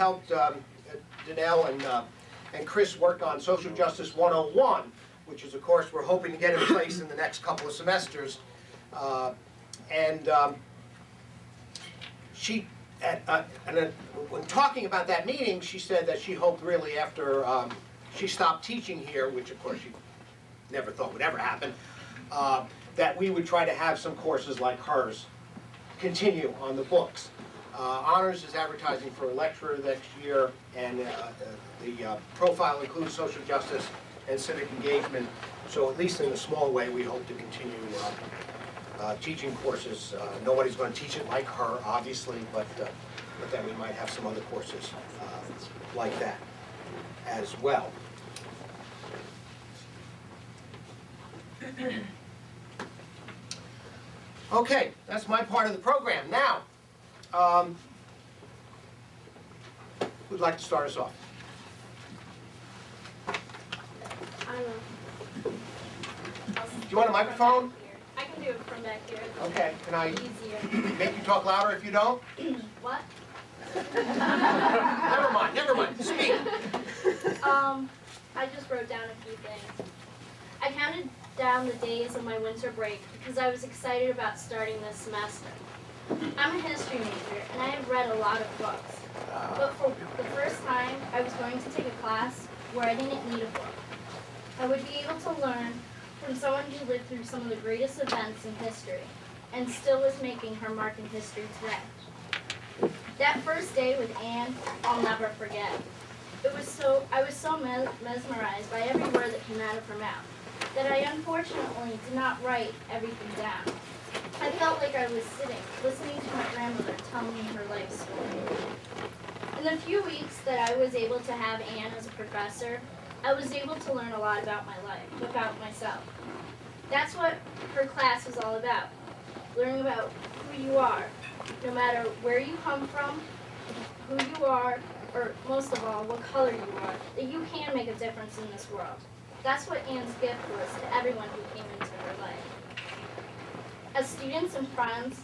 helped Danelle and Chris work on Social Justice 101, which is a course we're hoping to get in place in the next couple of semesters. When talking about that meeting, she said that she hoped really after she stopped teaching here, which of course she never thought would ever happen, that we would try to have some courses like hers continue on the books. Honors is advertising for a lecturer next year, and the profile includes social justice and civic engagement. So at least in a small way, we hope to continue teaching courses. Nobody's going to teach it like her, obviously, but then we might have some other courses like that as well. Okay, that's my part of the program. Now, who'd like to start us off? I don't know. Do you want a microphone? I can do it from back here. Okay, can I Easier. make you talk louder if you don't? What? Never mind, speak. I just wrote down a few things. I counted down the days of my winter break because I was excited about starting this semester. I'm a history major and I have read a lot of books. But for the first time, I was going to take a class where I didn't need a book. I would be able to learn from someone who lived through some of the greatest events in history and still is making her mark in history today. That first day with Anne, I'll never forget. I was so mesmerized by every word that came out of her mouth that I unfortunately did not write everything down. I felt like I was sitting, listening to my grandmother tell me her life story. In the few weeks that I was able to have Anne as a professor, I was able to learn a lot about my life, about myself. That's what her class was all about, learning about who you are, no matter where you come from, who you are, or most of all, what color you are, that you can make a difference in this world. That's what Anne's gift was to everyone who came into her life. As students and friends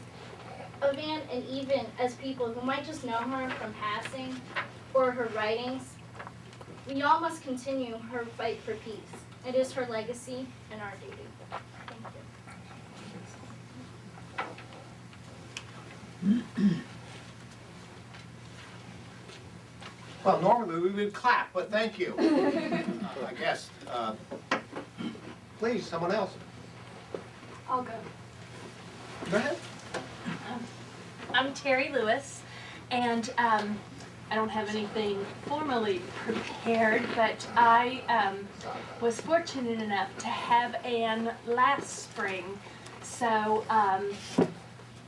of Anne, and even as people who might just know her from passing or her writings, we all must continue her fight for peace. It is her legacy and our duty. Thank you. Well, normally we would clap, but thank you. I guess. Please, someone else. I'll go. Go ahead. I'm Terry Lewis, and I don't have anything formally prepared, but I was fortunate enough to have Anne last spring. So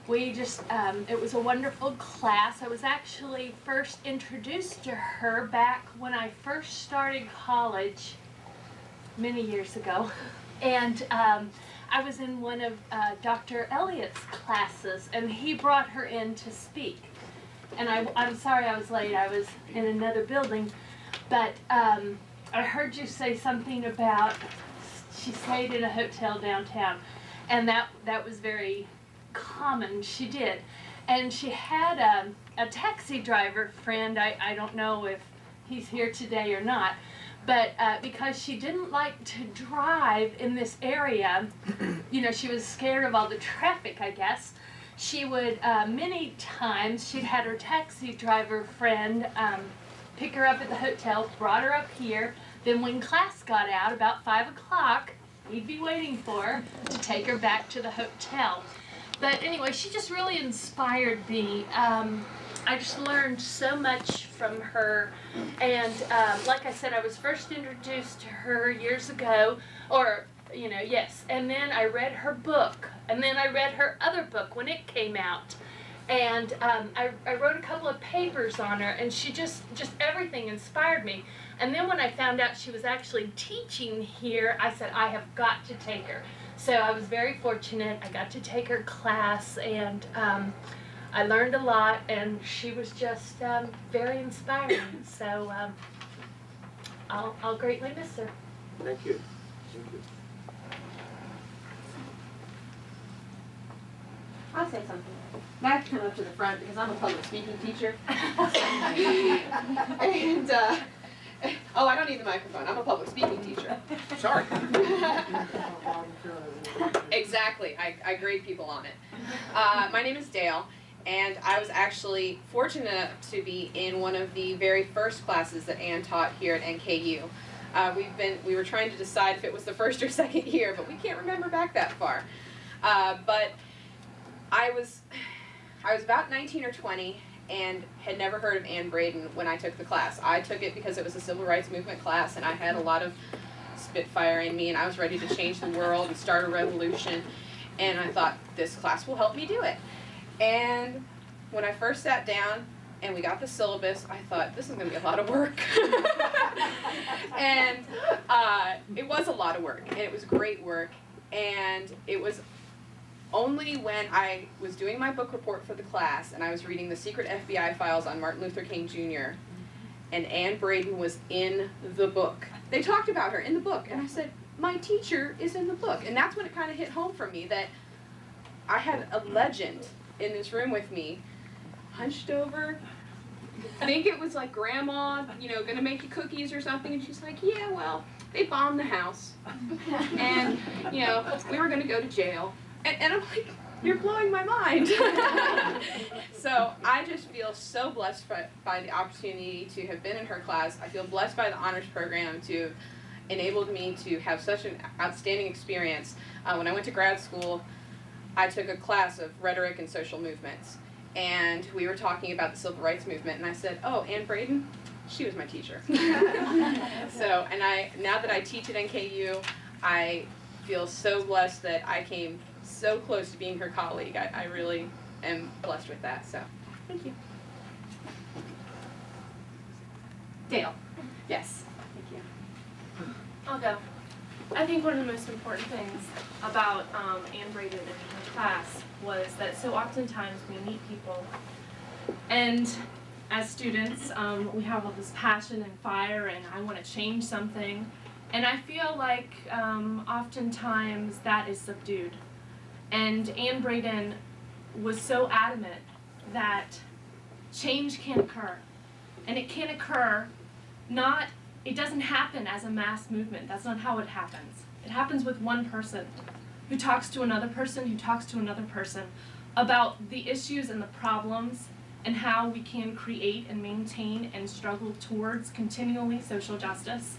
we just, it was a wonderful class. I was actually first introduced to her back when I first started college many years ago. And I was in one of Dr. Elliott's classes, and he brought her in to speak. And I'm sorry I was late. I was in another building. But I heard you say something about she stayed in a hotel downtown. And that was very common. She did. And she had a taxi driver friend. I don't know if he's here today or not. But because she didn't like to drive in this area, you know, she was scared of all the traffic, I guess. She would, many times, she'd had her taxi driver friend pick her up at the hotel, brought her up here. Then when class got out, about 5 o'clock, he'd be waiting for her to take her back to the hotel. But anyway, she just really inspired me. I just learned so much from her, and like I said, I was first introduced to her years ago, or, you know, yes, and then I read her book, and then I read her other book when it came out, and I wrote a couple of papers on her, and she just everything inspired me. And then when I found out she was actually teaching here, I said, I have got to take her. So I was very fortunate. I got to take her class, and I learned a lot, and she was just very inspiring. So I'll greatly miss her. Thank you. Thank you. I'll say something. I have to come up to the front because I'm a public speaking teacher. And, oh, I don't need the microphone. I'm a public speaking teacher. Sorry. Exactly. I grade people on it. My name is Dale, and I was actually fortunate enough to be in one of the very first classes that Ann taught here at NKU. We were trying to decide if it was the first or second year, but we can't remember back that far. But I was about 19 or 20 and had never heard of Ann Braden when I took the class. I took it because it was a civil rights movement class, and I had a lot of spitfire in me, and I was ready to change the world and start a revolution, and I thought, this class will help me do it. And when I first sat down and we got the syllabus, I thought, this is going to be a lot of work. And it was a lot of work, and it was great work, and it was only when I was doing my book report for the class and I was reading the secret FBI files on Martin Luther King Jr. and Ann Braden was in the book. They talked about her in the book, and I said, my teacher is in the book. And that's when it kind of hit home for me that I had a legend in this room with me, hunched over. I think it was like grandma, gonna make you cookies or something, and she's like, yeah, well, they bombed the house. And, we were gonna go to jail. And I'm like, you're blowing my mind. So I just feel so blessed by the opportunity to have been in her class. I feel blessed by the honors program to have enabled me to have such an outstanding experience. When I went to grad school, I took a class of rhetoric and social movements. And we were talking about the civil rights movement, and I said, oh, Ann Braden, she was my teacher. So, now that I teach at NKU, I feel so blessed that I came so close to being her colleague. I really am blessed with that, so thank you. Dale. Yes, thank you. I'll go. I think one of the most important things about Ann Braden and her class was that so oftentimes we meet people, and as students, we have all this passion and fire, and I want to change something, and I feel like oftentimes that is subdued. And Ann Braden was so adamant that change can occur, and it can occur it doesn't happen as a mass movement. That's not how it happens. It happens with one person who talks to another person, who talks to another person about the issues and the problems and how we can create and maintain and struggle towards continually social justice.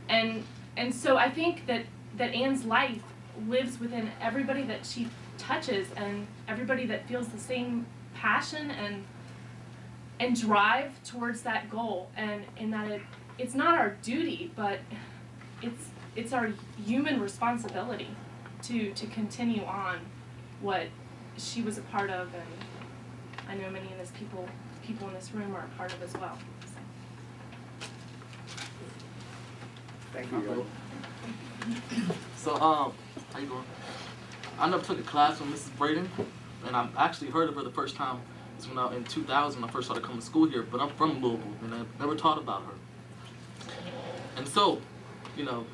And so I think that Ann's life lives within everybody that she touches and everybody that feels the same passion and drive towards that goal, and in that it's not our duty, but it's our human responsibility to continue on what she was a part of, and I know many of these people in this room are a part of as well. Thank you. So, how you doing? I never took a class with Mrs. Braden, and I actually heard of her the first time was when in 2000 I first started coming to school here, but I'm from Louisville, and I never taught about her. And so, in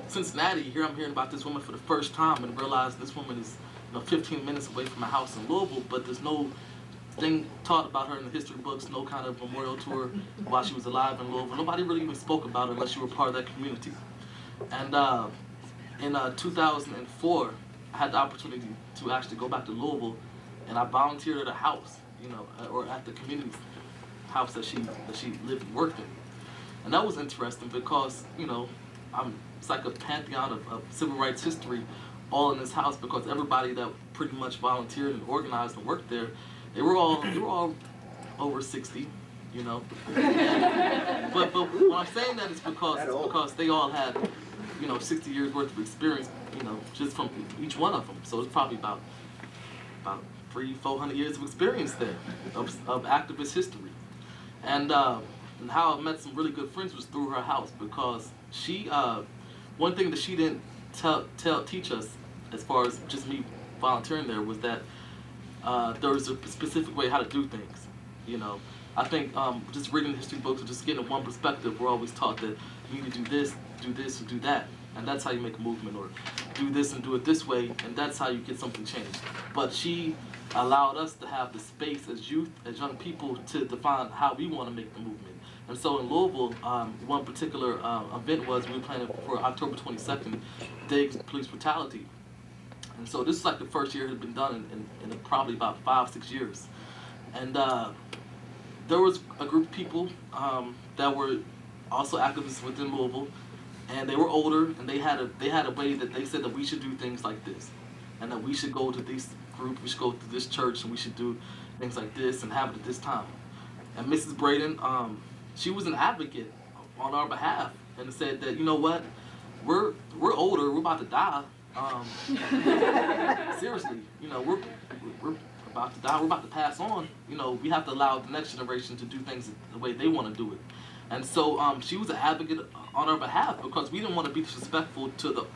Cincinnati, here I'm hearing about this woman for the first time and realize this woman is 15 minutes away from my house in Louisville, but there's no thing taught about her in the history books, no kind of memorial to her while she was alive in Louisville. Nobody really even spoke about her unless you were part of that community. And in 2004, I had the opportunity to actually go back to Louisville, and I volunteered at a house, or at the community house that she lived and worked in. And that was interesting because, it's like a pantheon of civil rights history all in this house, because everybody that pretty much volunteered and organized and worked there, they were all over 60, But when I'm saying that, it's because they all had, 60 years worth of experience, just from each one of them. So it's probably about 300-400 years of experience there of activist history. And how I met some really good friends was through her house, because she, one thing that she didn't teach us, as far as just me volunteering there, was that there was a specific way how to do things. I think just reading history books or just getting one perspective, we're always taught that you need to do this, or do that. and that's how you make a movement, or do this and do it this way, and that's how you get something changed. But she allowed us to have the space as youth, as young people, to define how we want to make the movement. And so in Louisville, one particular event was we were planning for October 22nd, Day of Police Brutality. And so this is like the first year it had been done in probably about 5-6 years. And there was a group of people that were also activists within Louisville, and they were older, and they had a way that they said that we should do things like this, and that we should go to this group, we should go to this church, and we should do things like this and have it at this time. And Mrs. Braden, she was an advocate on our behalf, and said that, you know what, we're older, we're about to die. Seriously, you know, we're about to die, we're about to pass on. You know, we have to allow the next generation to do things the way they want to do it. And so she was an advocate on our behalf, because we didn't want to be disrespectful to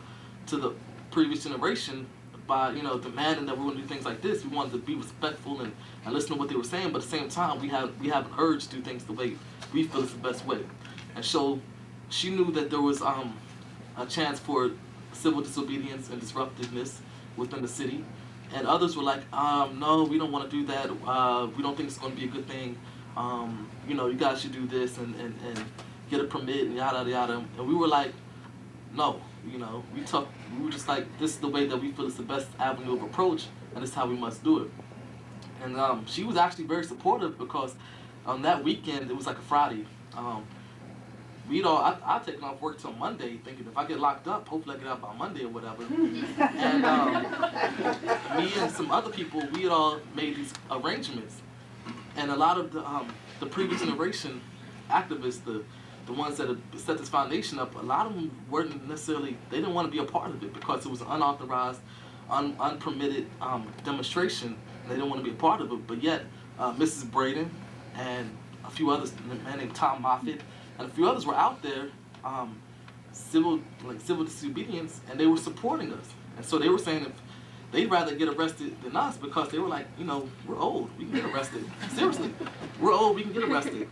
the previous generation by, you know, demanding that we want to do things like this. We wanted to be respectful and listen to what they were saying, but at the same time, we have an urge to do things the way we feel is the best way. And so she knew that there was a chance for civil disobedience and disruptiveness within the city. And others were like, no, we don't want to do that. We don't think it's going to be a good thing. You know, you guys should do this and get a permit and yada, yada. And we were like, no, you know, we were just like, this is the way that we feel is the best avenue of approach, and this is how we must do it. And she was actually very supportive, because on that weekend, it was like a Friday. I'd taken off work till Monday, thinking if I get locked up, hopefully I get out by Monday or whatever. And me and some other people, we had all made these arrangements. And a lot of the previous generation activists, the ones that had set this foundation up, a lot of them weren't necessarily, they didn't want to be a part of it, because it was an unauthorized, unpermitted demonstration, and they didn't want to be a part of it. But yet, Mrs. Braden and a few others, a man named Tom Moffitt, and a few others were out there, civil disobedience, and they were supporting us. And so they were saying if they'd rather get arrested than us, because they were like, you know, we're old, we can get arrested. Seriously, we're old, we can get arrested.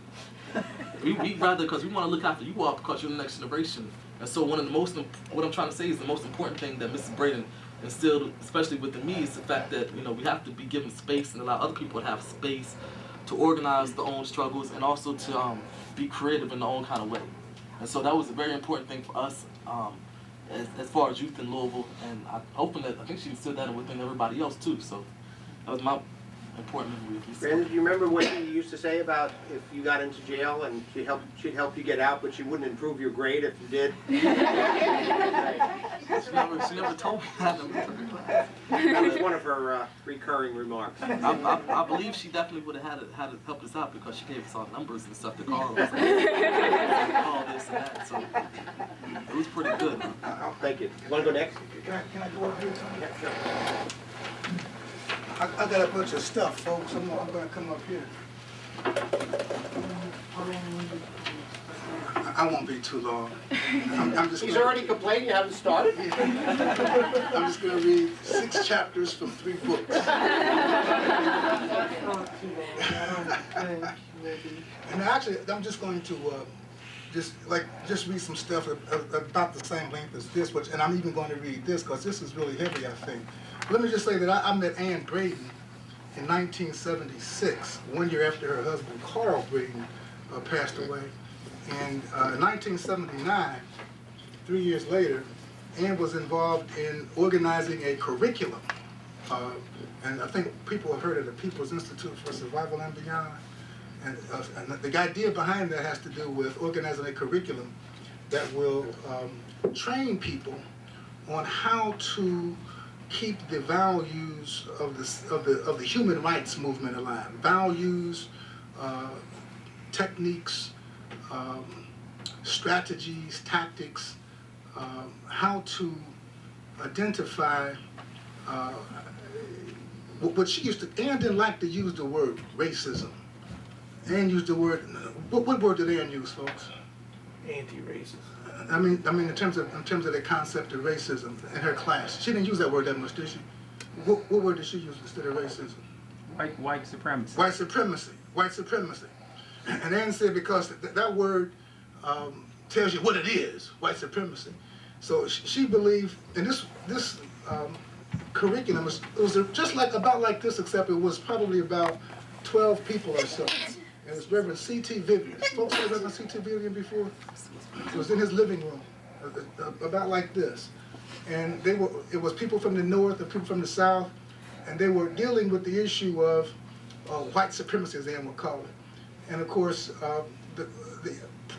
We'd rather, because we want to look after you all, because you're the next generation. And so what I'm trying to say is the most important thing that Mrs. Braden instilled, especially within me, is the fact that, you know, we have to be given space and allow other people to have space to organize their own struggles, and also to be creative in their own kind of way. And so that was a very important thing for us as far as youth in Louisville, and I think she instilled that within everybody else too. So that was my important memory of Brandon, do you remember what she used to say about if you got into jail and she'd help you get out, but she wouldn't improve your grade if you did? She never told me that. That was one of her recurring remarks. I believe she definitely would have had to help us out, because she gave us all numbers and stuff to call us. Call this and that. So it was pretty good. Thank you. You want to go next? Can I go over here? Yeah, sure. I got a bunch of stuff, folks. I'm gonna come up here. I won't be too long. He's already complained you haven't started? I'm just gonna read 6 chapters from 3 books. And actually, I'm just going to just read some stuff about the same length as this, and I'm even going to read this because this is really heavy, I think. Let me just say that I met Ann Braden in 1976, 1 year after her husband Carl Braden passed away. And in 1979, 3 years later, Ann was involved in organizing a curriculum. And I think people have heard of the People's Institute for Survival and Beyond. And the idea behind that has to do with organizing a curriculum that will train people on how to keep the values of the human rights movement alive. Values, techniques, strategies, tactics, how to identify what she used to. Ann didn't like to use the word racism. Ann used the word. What word did Ann use, folks? Anti-racist. I mean, in terms of the concept of racism in her class, she didn't use that word that much, did she? What word did she use instead of racism? White supremacy. White supremacy. White supremacy. And Ann said because that word tells you what it is, white supremacy. So she believed, and this curriculum was just about like this, except it was probably about 12 people or so. And it was Reverend C.T. Vivian. Folks heard Reverend C.T. Vivian before? It was in his living room, about like this. And it was people from the north and people from the south, and they were dealing with the issue of white supremacy, as they would call it. And of course, the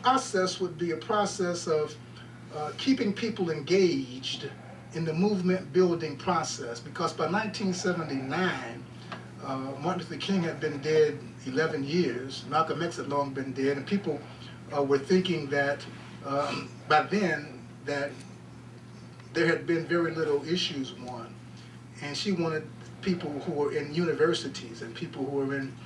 process would be a process of keeping people engaged in the movement building process, because by 1979, Martin Luther King had been dead 11 years, Malcolm X had long been dead, and people were thinking that by then that there had been very little issues won. And she wanted people who were in universities and people who were in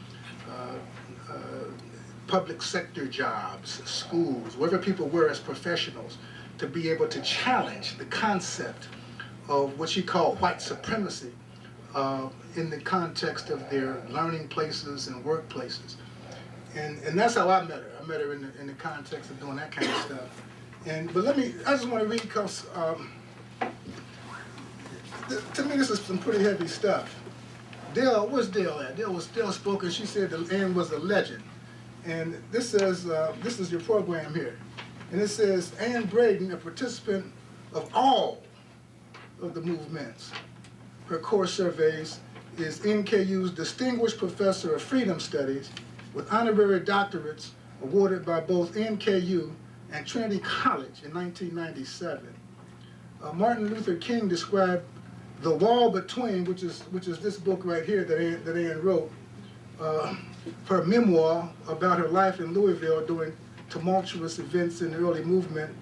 public sector jobs, schools, wherever people were as professionals, to be able to challenge the concept of what she called white supremacy in the context of their learning places and workplaces. And that's how I met her. I met her in the context of doing that kind of stuff. But I just want to read, because to me this is some pretty heavy stuff. Dale, where's Dale at? Dale spoke, and she said that Ann was a legend. And this says, this is your program here. And it says, Ann Braden, a participant of all of the movements. Her course surveys is NKU's Distinguished Professor of Freedom Studies with honorary doctorates awarded by both NKU and Trinity College in 1997. Martin Luther King described The Wall Between, which is this book right here that Ann wrote, her memoir about her life in Louisville during tumultuous events in the early movement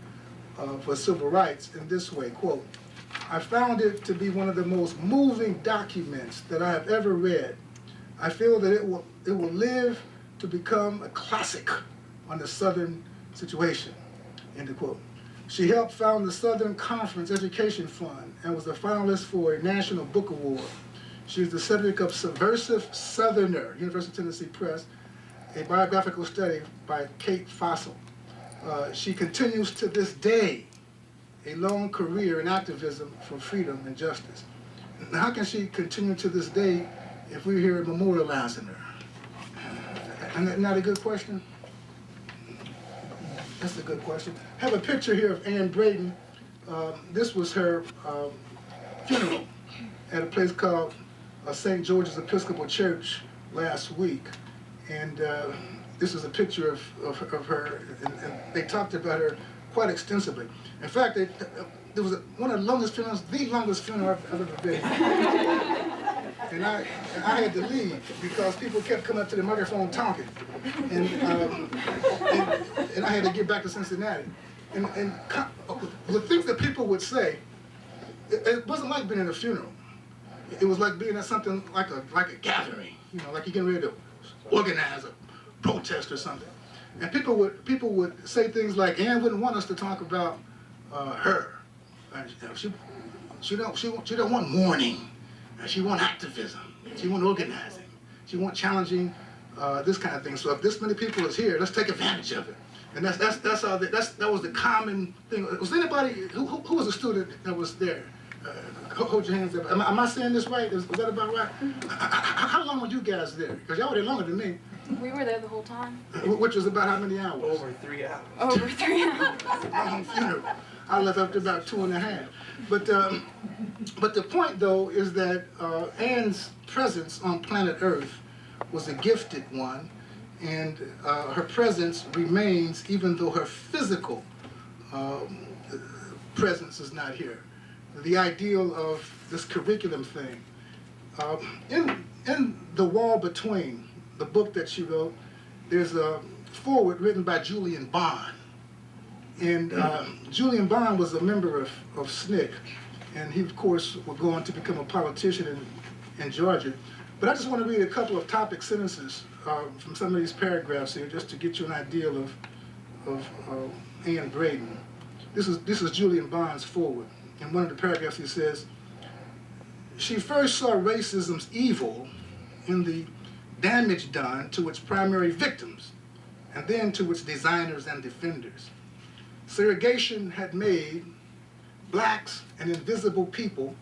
for civil rights in this way, quote, I found it to be one of the most moving documents that I have ever read. I feel that it will live to become a classic on the Southern situation, end of quote. She helped found the Southern Conference Education Fund and was a finalist for a National Book Award. She is the subject of Subversive Southerner, University of Tennessee Press, a biographical study by Kate Fossil. She continues to this day a long career in activism for freedom and justice. Now, how can she continue to this day if we're here memorializing her? Isn't that not a good question? That's a good question. I have a picture here of Ann Braden. This was her funeral at a place called St. George's Episcopal Church last week. And this is a picture of her, and they talked about her quite extensively. In fact, there was one of the longest funerals, the longest funeral I've ever been. And I had to leave because people kept coming up to the microphone talking. And I had to get back to Cincinnati. And the things that people would say, it wasn't like being at a funeral. It was like being at something like a gathering, like you're getting ready to organize a protest or something. And people would say things like, Ann wouldn't want us to talk about her. She don't want mourning. She want activism. She want organizing. She want challenging this kind of thing. So if this many people is here, let's take advantage of it. And that was the common thing. Was anybody who was a student that was there? Hold your hands up. Am I saying this right? Was that about right? How long were you guys there? Because y'all were there longer than me. We were there the whole time. Which was about how many hours? Over 3 hours. Over 3 hours. Long funeral. I left after about 2.5. But the point, though, is that Ann's presence on planet Earth was a gifted one, and her presence remains even though her physical presence is not here. The ideal of this curriculum thing. In The Wall Between, the book that she wrote, there's a foreword written by Julian Bond. And Julian Bond was a member of SNCC, and he, of course, would go on to become a politician in Georgia. But I just want to read a couple of topic sentences from some of these paragraphs here, just to get you an idea of Ann Braden. This is Julian Bond's foreword. In one of the paragraphs, he says, she first saw racism's evil in the damage done to its primary victims, and then to its designers and defenders. Segregation had made blacks an invisible people,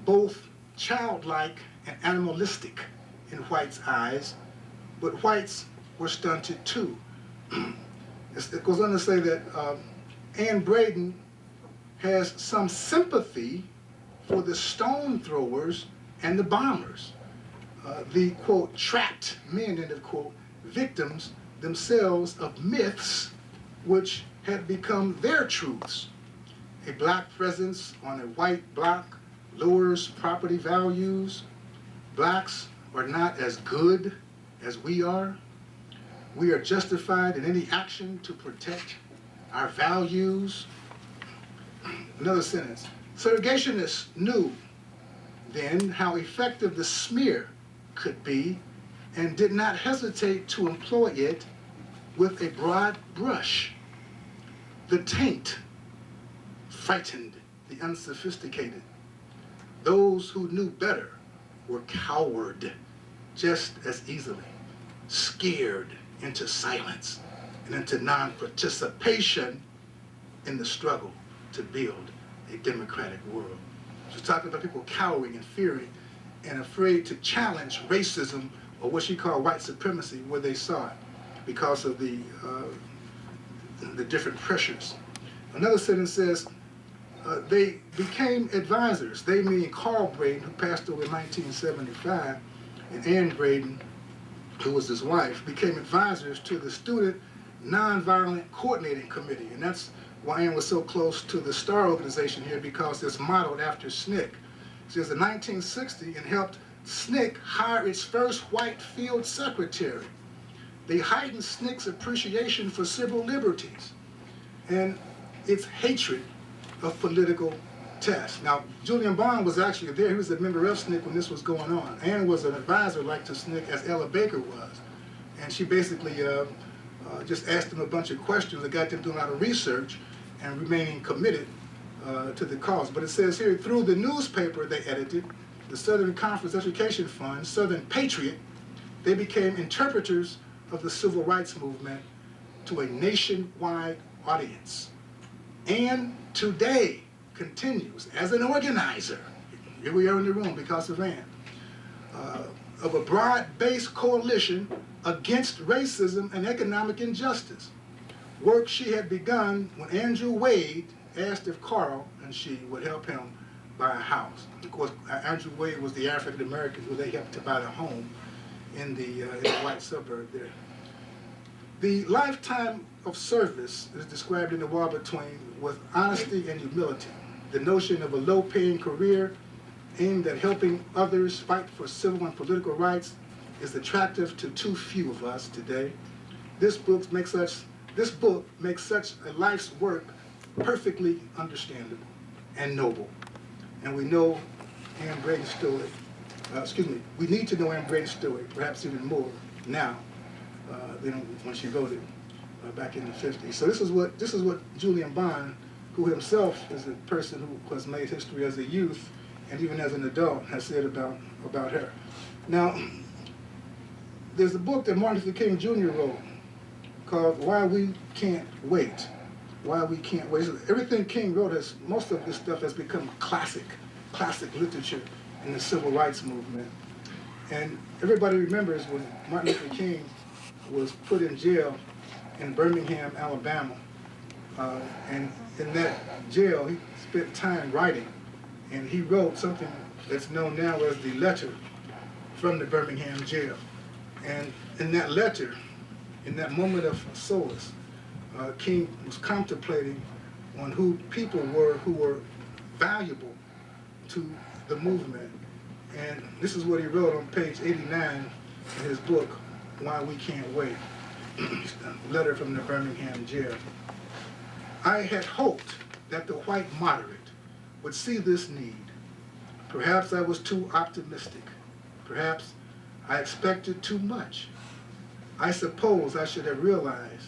both childlike and animalistic in whites' eyes, but whites were stunted too. It goes on to say that Anne Braden has some sympathy for the stone throwers and the bombers, the, quote, trapped men, end of quote, victims themselves of myths which had become their truths. A black presence on a white block lowers property values. Blacks are not as good as we are. We are justified in any action to protect our values. Another sentence. Segregationists knew then how effective the smear could be and did not hesitate to employ it with a broad brush. The taint frightened the unsophisticated. Those who knew better were cowed just as easily, scared into silence and into non-participation in the struggle to build a democratic world. She's talking about people cowering and fearing and afraid to challenge racism or what she called white supremacy where they saw it because of the different pressures. Another sentence says, they became advisors. They meaning Carl Braden, who passed away in 1975, and Anne Braden, who was his wife, became advisors to the Student Nonviolent Coordinating Committee. And that's why Anne was so close to the STAR organization here, because it's modeled after SNCC. She was in 1960 and helped SNCC hire its first white field secretary. They heightened SNCC's appreciation for civil liberties and its hatred of political tests. Now, Julian Bond was actually there. He was a member of SNCC when this was going on. Anne was an advisor like to SNCC as Ella Baker was. And she basically just asked them a bunch of questions that got them doing a lot of research and remaining committed to the cause. But it says here, through the newspaper they edited, the Southern Conference Education Fund, Southern Patriot, they became interpreters of the civil rights movement to a nationwide audience. And today continues as an organizer, here we are in the room because of Anne, of a broad-based coalition against racism and economic injustice. Work she had begun when Andrew Wade asked if Carl and she would help him buy a house. Of course, Andrew Wade was the African American who they helped to buy the home in the white suburb there. The lifetime of service is described in the War Between with honesty and humility. The notion of a low-paying career aimed at helping others fight for civil and political rights is attractive to too few of us today. This book makes such a life's work perfectly understandable and noble. And we know Anne Braden Stewart, we need to know Anne Braden Stewart, perhaps even more now than when she wrote it back in the 50s. So this is what Julian Bond, who himself is a person who has made history as a youth and even as an adult, has said about her. Now, there's a book that Martin Luther King Jr. wrote called Why We Can't Wait. Why We Can't Wait. So everything King wrote, most of this stuff has become classic literature in the civil rights movement. And everybody remembers when Martin Luther King was put in jail in Birmingham, Alabama. And in that jail, he spent time writing. And he wrote something that's known now as the letter from the Birmingham jail. And in that letter, in that moment of solace, King was contemplating on who people were who were valuable to the movement. And this is what he wrote on page 89 in his book, Why We Can't Wait, letter from the Birmingham jail. I had hoped that the white moderate would see this need. Perhaps I was too optimistic. Perhaps I expected too much. I suppose I should have realized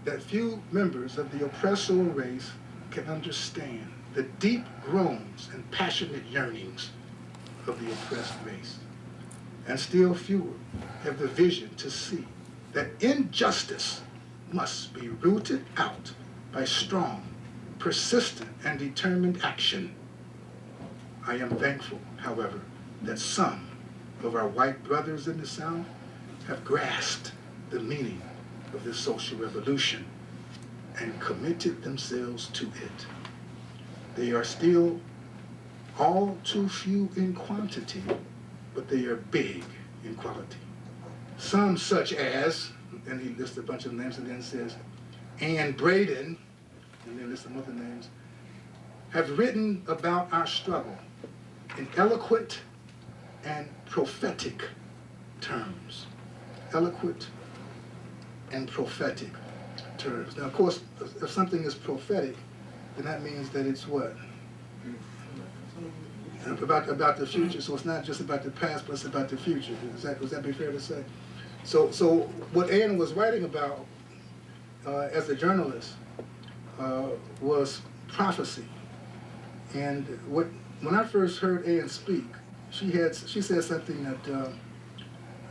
that few members of the oppressor race can understand the deep groans and passionate yearnings of the oppressed race. And still fewer have the vision to see that injustice must be rooted out by strong persistent and determined action. I am thankful, however, that some of our white brothers in the South have grasped the meaning of this social revolution and committed themselves to it. They are still all too few in quantity, but they are big in quality. Some such as, and he lists a bunch of names and then says, and Braden, and then lists some other names, have written about our struggle in eloquent and prophetic terms. Eloquent and prophetic terms. Now, of course, if something is prophetic, then that means that it's what? About the future. So it's not just about the past, but it's about the future. Would that be fair to say? So what Ann was writing about as a journalist was prophecy. And when I first heard Ann speak, she said something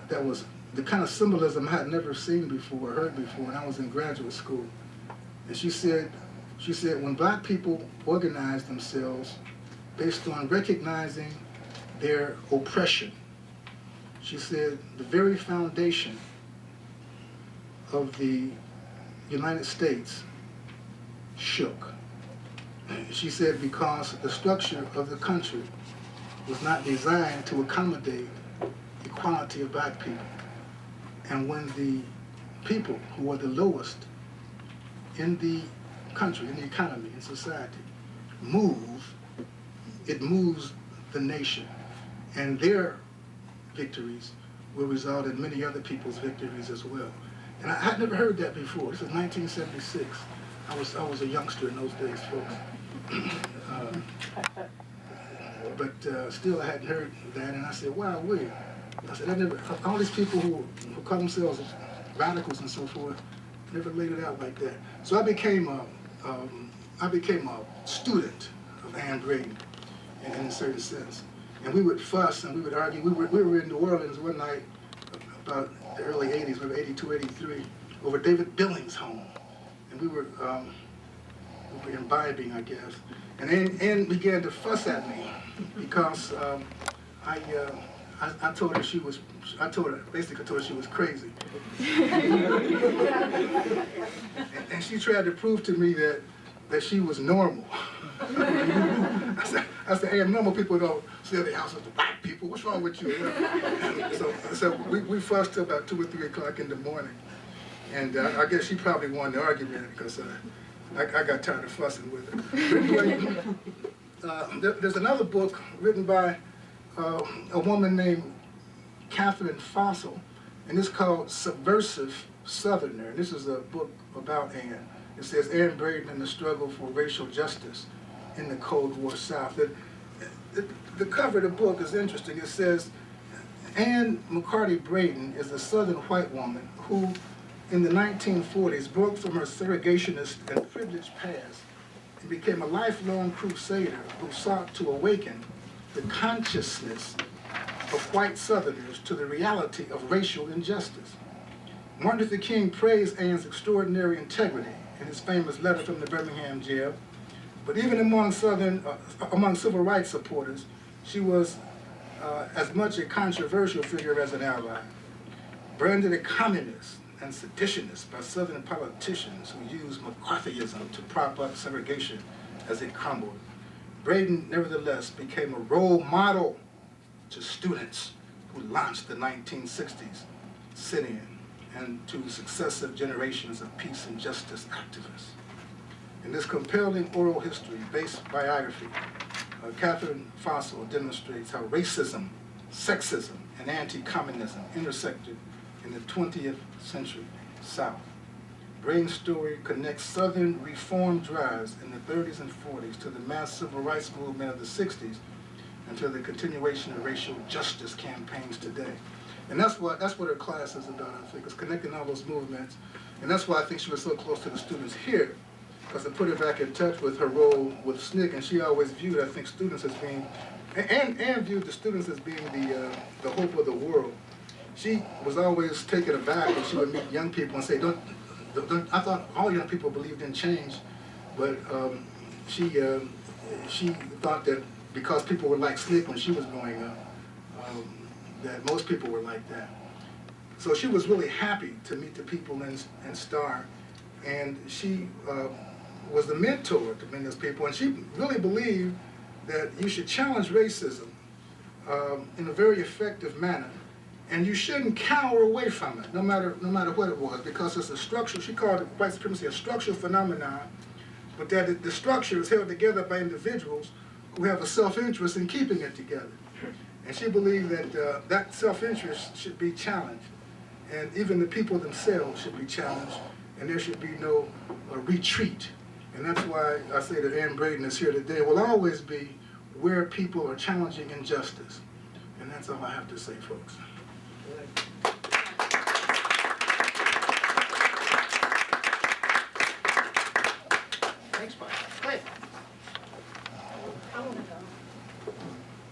that was the kind of symbolism I had never seen before, heard before, when I was in graduate school. And she said when black people organize themselves based on recognizing their oppression, she said the very foundation of the United States shook. She said because the structure of the country was not designed to accommodate equality of black people. And when the people who are the lowest in the country, in the economy, in society, move, it moves the nation. And their victories will result in many other people's victories as well. And I had never heard that before. This is 1976. I was a youngster in those days, folks. But still I hadn't heard that, and I said, wow, wait. I said, all these people who call themselves radicals and so forth, never laid it out like that. So I became a student of Ann Braden in a certain sense. And we would fuss and we would argue. We were in New Orleans one night about the early 80s, maybe 82, 83, over David Billings' home. And we were imbibing, I guess. And Ann began to fuss at me because I told her she was crazy. and she tried to prove to me that she was normal. I said, hey, normal people don't sell their houses to black people. What's wrong with you? So we fussed till about 2 or 3 o'clock in the morning. And I guess she probably won the argument because I got tired of fussing with her. But anyway, there's another book written by a woman named Catherine Fossil, and it's called Subversive Southerner. And this is a book about Ann. It says Ann Braden and the Struggle for Racial Justice in the Cold War South. The cover of the book is interesting. It says Ann McCarty Braden is a Southern white woman who, in the 1940s, broke from her segregationist and privileged past and became a lifelong crusader who sought to awaken the consciousness of white Southerners to the reality of racial injustice. Martin Luther King praised Ann's extraordinary integrity in his famous letter from the Birmingham jail, but even among civil rights supporters, she was as much a controversial figure as an ally. Branded a communist and seditionist by Southern politicians who used McCarthyism to prop up segregation as it crumbled, Braden nevertheless became a role model to students who launched the 1960s sit-in and to successive generations of peace and justice activists. In this compelling oral history-based biography, Catherine Fossil demonstrates how racism, sexism, and anti-communism intersected in the 20th century South. Braden's story connects Southern reform drives in the 30s and 40s to the mass civil rights movement of the 60s and to the continuation of racial justice campaigns today. And that's what her class is about, I think, is connecting all those movements. And that's why I think she was so close to the students here, because it put her back in touch with her role with SNCC, and she always viewed, I think, students as being, and viewed the students as being the hope of the world. She was always taken aback when she would meet young people and say, I thought all young people believed in change, but she thought that because people were like Slick when she was growing up, that most people were like that. So she was really happy to meet the people in STAR, and she was the mentor to many of those people, and she really believed that you should challenge racism in a very effective manner, and you shouldn't cower away from it, no matter what it was, because it's a structure. She called it white supremacy a structural phenomenon, but that the structure is held together by individuals who have a self-interest in keeping it together. And she believed that that self-interest should be challenged, and even the people themselves should be challenged, and there should be no retreat. And that's why I say that Ann Braden is here today. Will always be where people are challenging injustice. And that's all I have to say, folks. Thanks, Mike. Clint. I wanna go.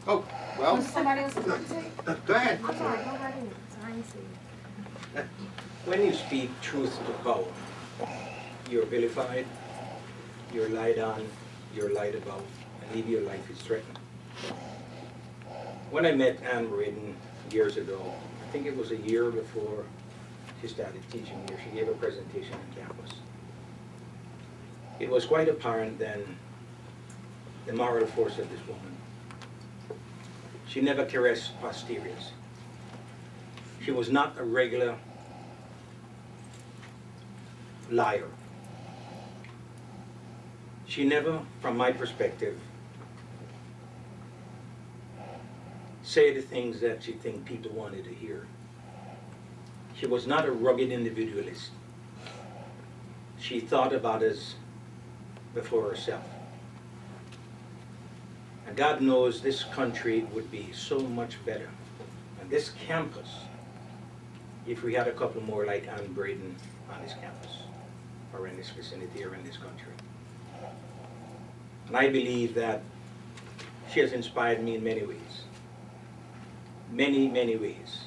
Oh, well, Somebody else is going to say? go ahead. I'm sorry, go right in. Sorry, I didn't see you. When you speak truth to power, you're vilified, you're lied on, you're lied about, and even your life is threatened. When I met Ann Braden years ago, I think it was a year before she started teaching here, she gave a presentation on campus. It was quite apparent then the moral force of this woman. She never caressed posteriors. She was not a regular liar. She never, from my perspective, said the things that she think people wanted to hear. She was not a rugged individualist. She thought about us before herself. And God knows this country would be so much better, and this campus, if we had a couple more like Ann Braden on this campus, or in this vicinity, or in this country. And I believe that she has inspired me in many ways. Many, many ways.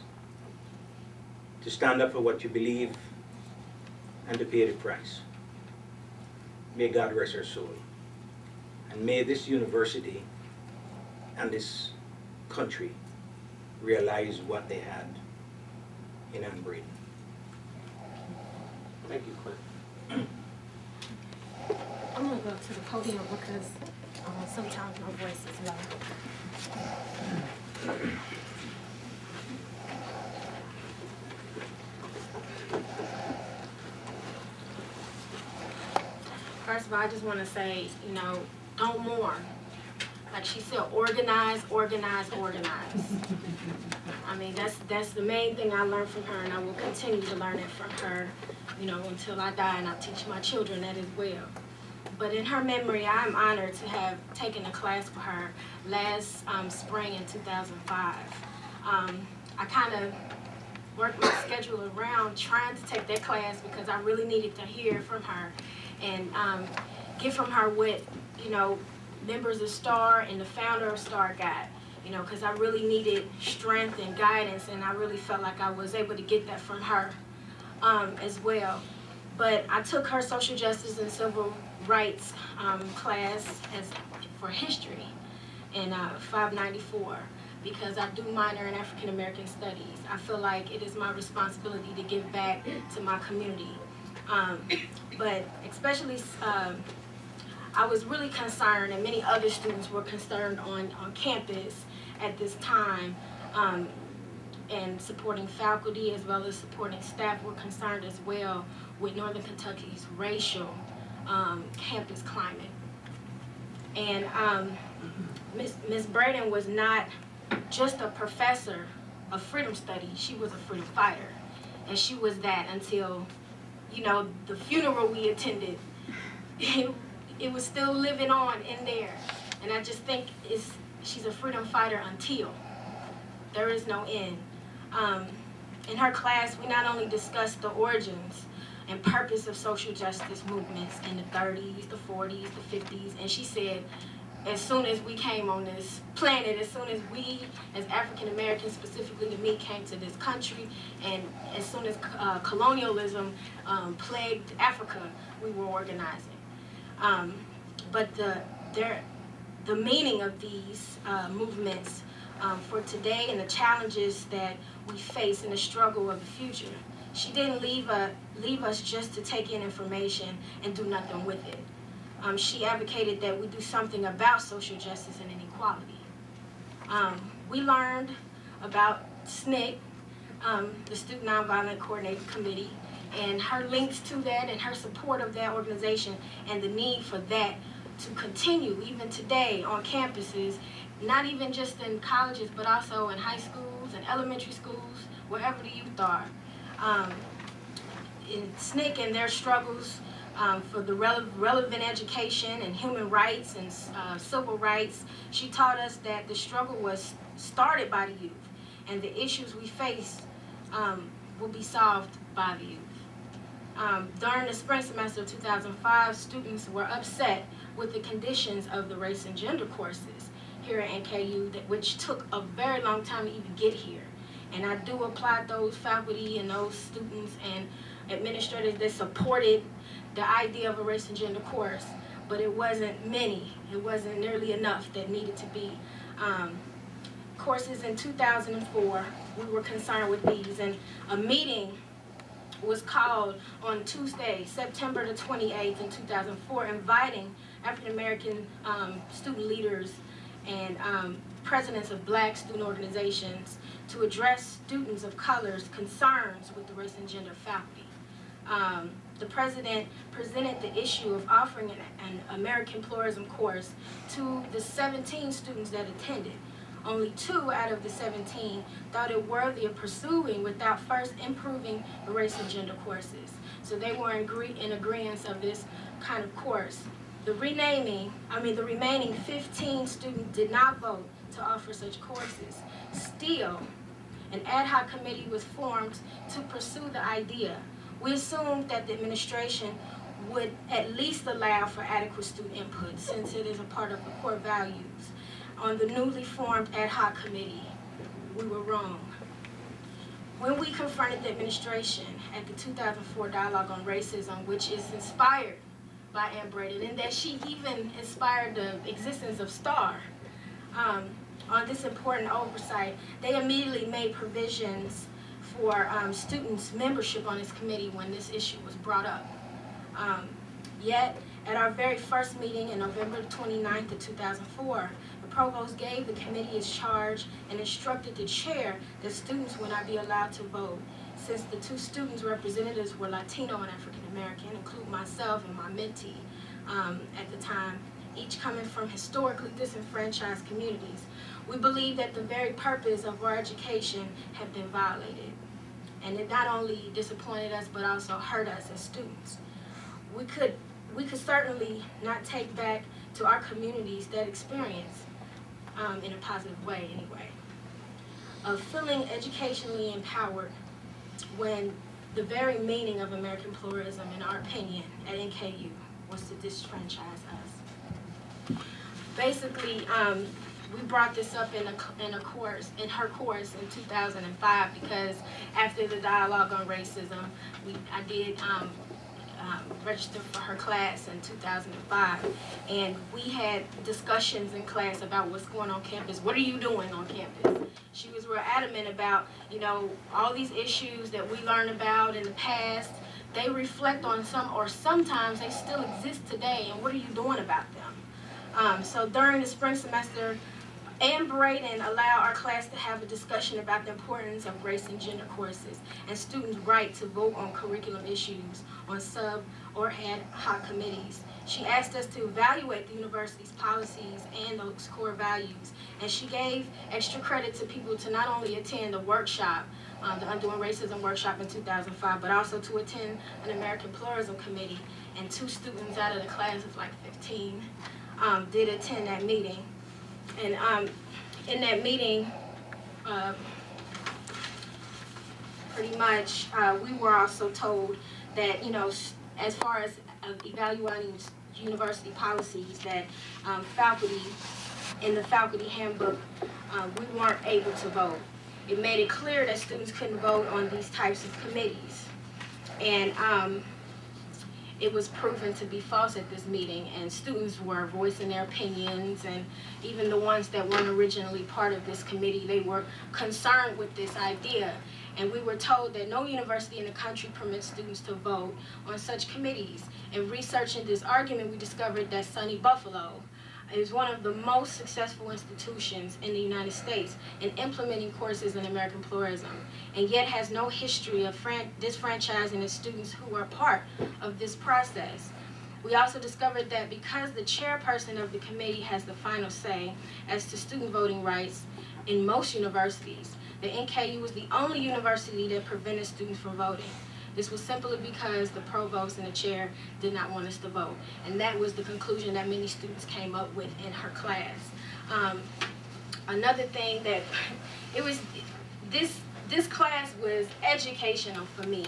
To stand up for what you believe and to pay the price. May God rest her soul. And may this university and this country realize what they had in Ann Braden. Thank you, Clint. I'm going to go to the podium because sometimes my voice is low. First of all, I just want to say, don't mourn. Like she said, organize, organize, organize. I mean, that's the main thing I learned from her, and I will continue to learn it from her, until I die, and I teach my children that as well. But in her memory, I'm honored to have taken a class with her last spring in 2005. I kind of worked my schedule around trying to take that class because I really needed to hear from her and get from her what, members of STAR and the founder of STAR got, because I really needed strength and guidance, and I really felt like I was able to get that from her as well. But I took her social justice and civil rights class for history in 594 because I do minor in African American studies. I feel like it is my responsibility to give back to my community. But especially I was really concerned, and many other students were concerned on campus at this time, and supporting faculty as well as supporting staff were concerned as well with Northern Kentucky's racial campus climate. And Ms. Braden was not just a professor of freedom studies, she was a freedom fighter. And she was that until, the funeral we attended, it was still living on in there. And I just think she's a freedom fighter until there is no end. In her class, we not only discussed the origins and purpose of social justice movements in the 30s, the 40s, the 50s, and she said, as soon as we came on this planet, as soon as we, as African Americans, specifically to me, came to this country, and as soon as colonialism plagued Africa, we were organizing. but the meaning of these movements for today and the challenges that we face in the struggle of the future. She didn't leave us just to take in information and do nothing with it. She advocated that we do something about social justice and inequality. We learned about SNCC, the Student Nonviolent Coordinating Committee, and her links to that and her support of that organization and the need for that to continue even today on campuses, not even just in colleges, but also in high schools and elementary schools, wherever the youth are. In SNCC and their struggles for the relevant education and human rights and civil rights, she taught us that the struggle was started by the youth, and the issues we face will be solved by the youth. During the spring semester of 2005, students were upset with the conditions of the race and gender courses here at NKU, which took a very long time to even get here. And I do applaud those faculty and those students and administrators that supported the idea of a race and gender course, but it wasn't many. It wasn't nearly enough that needed to be. Courses in 2004, we were concerned with these, and a meeting was called on Tuesday, September the 28th in 2004, inviting African American student leaders and presidents of Black student organizations to address students of color's concerns with the race and gender faculty. The president presented the issue of offering an American pluralism course to the 17 students that attended. Only 2 out of the 17 thought it worthy of pursuing without first improving the race and gender courses. So they were in agreement of this kind of course. The remaining 15 students did not vote to offer such courses. Still, an ad hoc committee was formed to pursue the idea. We assumed that the administration would at least allow for adequate student input, since it is a part of the core values. On the newly formed ad hoc committee, we were wrong. When we confronted the administration at the 2004 Dialogue on Racism, which is inspired by Braden, and that she even inspired the existence of STAR, on this important oversight, they immediately made provisions for students' membership on this committee when this issue was brought up. Yet, at our very first meeting in November 29th of 2004, the provost gave the committee its charge and instructed the chair that students would not be allowed to vote, since the 2 students' representatives were Latino and African American, including myself and my mentee at the time, each coming from historically disenfranchised communities. We believe that the very purpose of our education had been violated. And it not only disappointed us, but also hurt us as students. We could certainly not take back to our communities that experience, in a positive way anyway, of feeling educationally empowered when the very meaning of American pluralism, in our opinion, at NKU, was to disfranchise us. Basically, we brought this up in her course in 2005, because after the Dialogue on Racism, I did register for her class in 2005, and we had discussions in class about what's going on campus. What are you doing on campus? She was real adamant about, all these issues that we learned about in the past. They reflect on sometimes they still exist today, and what are you doing about them? So during the spring semester, Braden allowed our class to have a discussion about the importance of race and gender courses and students' right to vote on curriculum issues on sub or ad hoc committees. She asked us to evaluate the university's policies and those core values, and she gave extra credit to people to not only attend the workshop, the Undoing Racism workshop in 2005, but also to attend an American Pluralism Committee, and 2 students out of the class of like 15 did attend that meeting. And in that meeting, pretty much, we were also told that, as far as evaluating university policies, that faculty, in the faculty handbook, we weren't able to vote. It made it clear that students couldn't vote on these types of committees. And it was proven to be false at this meeting, and students were voicing their opinions, and even the ones that weren't originally part of this committee, they were concerned with this idea. And we were told that no university in the country permits students to vote on such committees. In researching this argument, we discovered that SUNY Buffalo is one of the most successful institutions in the United States in implementing courses in American pluralism, and yet has no history of disfranchising its students who are part of this process. We also discovered that because the chairperson of the committee has the final say as to student voting rights in most universities, the NKU was the only university that prevented students from voting. This was simply because the provost and the chair did not want us to vote. And that was the conclusion that many students came up with in her class. Another thing that, this class was educational for me,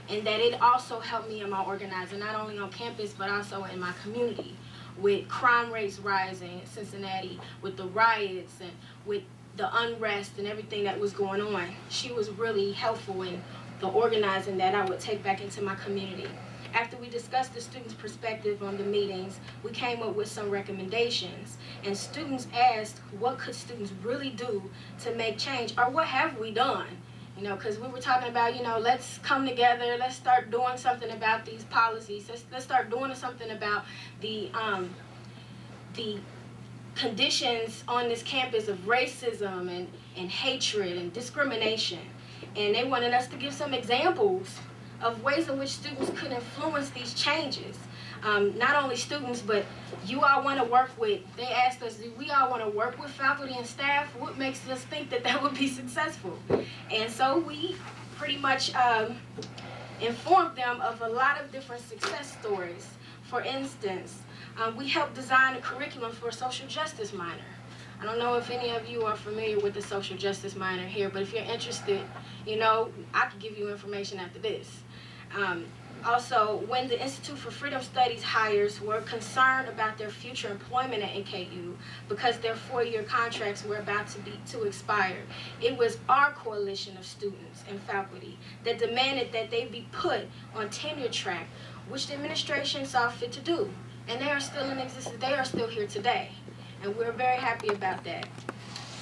in that it also helped me in my organizing, not only on campus, but also in my community, with crime rates rising in Cincinnati, with the riots, and with the unrest and everything that was going on. She was really helpful in the organizing that I would take back into my community. After we discussed the students' perspective on the meetings, we came up with some recommendations. And students asked, what could students really do to make change? Or what have we done? You know, because we were talking about, you know, let's come together, let's start doing something about these policies, let's start doing something about the conditions on this campus of racism and hatred and discrimination. And they wanted us to give some examples of ways in which students could influence these changes. Not only students, but you all want to work with, they asked us, do we all want to work with faculty and staff? What makes us think that that would be successful? And so we pretty much informed them of a lot of different success stories. For instance, we helped design a curriculum for a social justice minor. I don't know if any of you are familiar with the social justice minor here, but if you're interested, you know, I can give you information after this. Also, when the Institute for Freedom Studies hires were concerned about their future employment at NKU because their 4-year contracts were about to expire, it was our coalition of students and faculty that demanded that they be put on tenure track, which the administration saw fit to do. And they are still in existence. They are still here today. And we're very happy about that.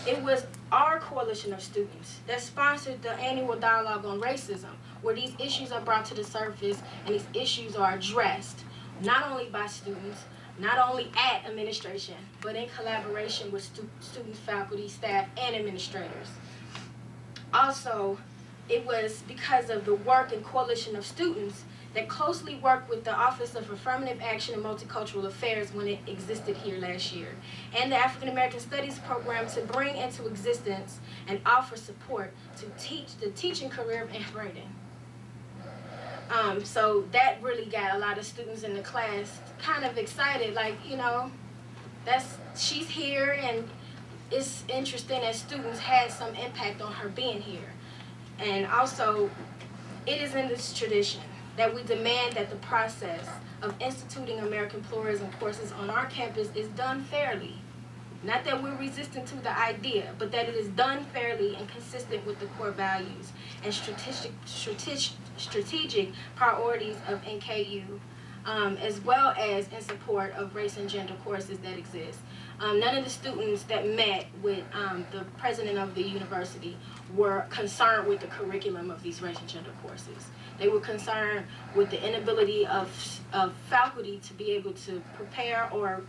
It was our coalition of students that sponsored the annual dialogue on racism, where these issues are brought to the surface and these issues are addressed, not only by students, not only at administration, but in collaboration with students, faculty, staff, and administrators. Also, it was because of the work and coalition of students that closely worked with the Office of Affirmative Action and Multicultural Affairs when it existed here last year, and the African American Studies program to bring into existence and offer support to teach the teaching career in Braden. So that really got a lot of students in the class kind of excited, like, you know, she's here, and it's interesting that students had some impact on her being here. And also, it is in this tradition that we demand that the process of instituting American pluralism courses on our campus is done fairly. Not that we're resistant to the idea, but that it is done fairly and consistent with the core values and strategic priorities of NKU, as well as in support of race and gender courses that exist. None of the students that met with the president of the university were concerned with the curriculum of these race and gender courses. They were concerned with the inability of faculty to be able to prepare or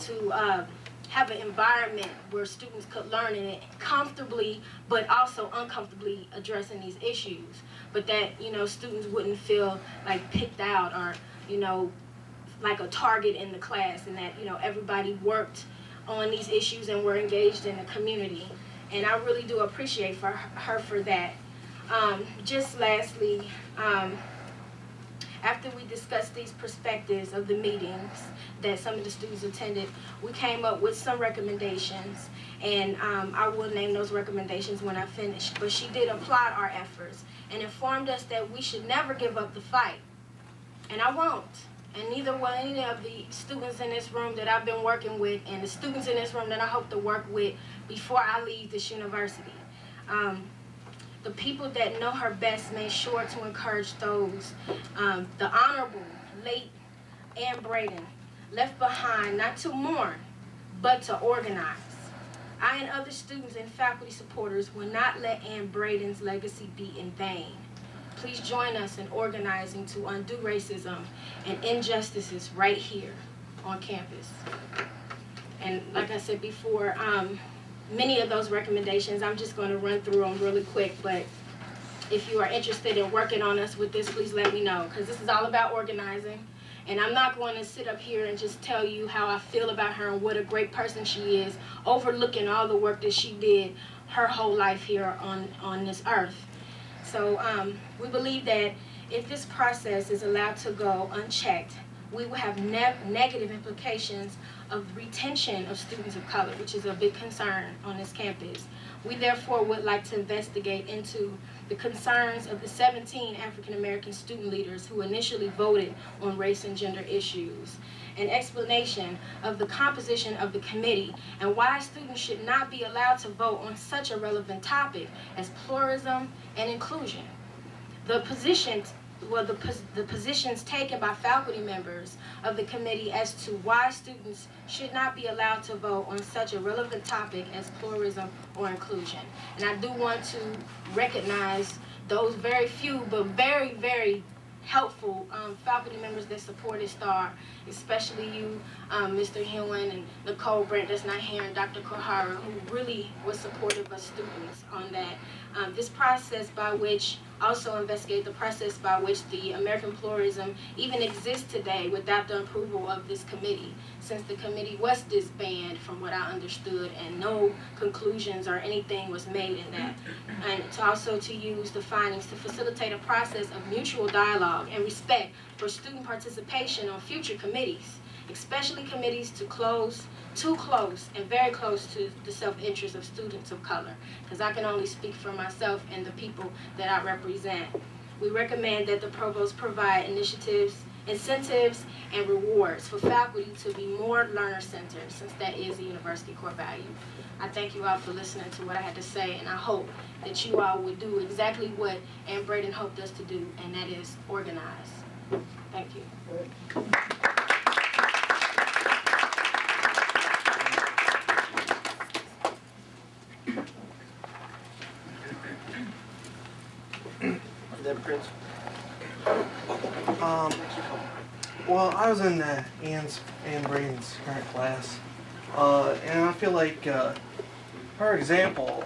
to have an environment where students could learn in it comfortably, but also uncomfortably addressing these issues. But that, you know, students wouldn't feel like picked out or, you know, like a target in the class, and that, you know, everybody worked on these issues and were engaged in the community. And I really do appreciate her for that. Just lastly, after we discussed these perspectives of the meetings that some of the students attended, we came up with some recommendations, and I will name those recommendations when I finish. But she did applaud our efforts and informed us that we should never give up the fight. And I won't. And neither will any of the students in this room that I've been working with, and the students in this room that I hope to work with before I leave this university. The people that know her best made sure to encourage those. The Honorable late Ann Braden left behind not to mourn, but to organize. I and other students and faculty supporters will not let Ann Braden's legacy be in vain. Please join us in organizing to undo racism and injustices right here on campus. And like I said before, many of those recommendations, I'm just going to run through them really quick, but if you are interested in working on us with this, please let me know, because this is all about organizing. And I'm not going to sit up here and just tell you how I feel about her and what a great person she is, overlooking all the work that she did her whole life here on this earth. So we believe that if this process is allowed to go unchecked, we will have negative implications of retention of students of color, which is a big concern on this campus. We therefore would like to investigate into the concerns of the 17 African American student leaders who initially voted on race and gender issues, an explanation of the composition of the committee and why students should not be allowed to vote on such a relevant topic as pluralism and inclusion. The positions taken by faculty members of the committee as to why students should not be allowed to vote on such a relevant topic as pluralism or inclusion. And I do want to recognize those very few but very, very helpful faculty members that supported STAR, especially you, Mr. Hewen and Nicole Brent that's not here, and Dr. Kohara, who really was supportive of students on that. This process by which, also investigate the process by which the American Pluralism even exists today without the approval of this committee, since the committee was disbanded from what I understood and no conclusions or anything was made in that. And to use the findings to facilitate a process of mutual dialogue and respect for student participation on future committees, especially committees too close and very close to the self-interest of students of color, because I can only speak for myself and the people that I represent. We recommend that the provost provide initiatives, incentives, and rewards for faculty to be more learner-centered, since that is a university core value. I thank you all for listening to what I had to say, and I hope that you all would do exactly what Ann Braden hoped us to do, and that is organize. Thank you. Prince. Well, I was in Ann Braden's current class, and I feel like her example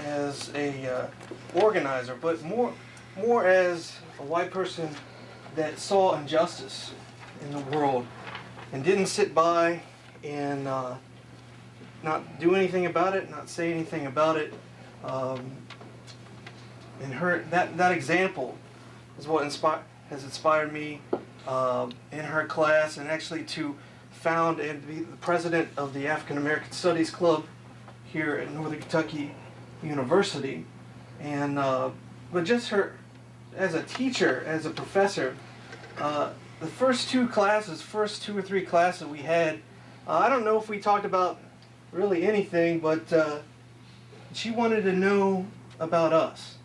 as a organizer, but more as a white person that saw injustice in the world and didn't sit by and not do anything about it, not say anything about it. And that example is what has inspired me in her class, and actually to found and be the president of the African American Studies Club here at Northern Kentucky University. And but just her as a teacher, as a professor, the first two or three classes we had, I don't know if we talked about really anything, but she wanted to know about us.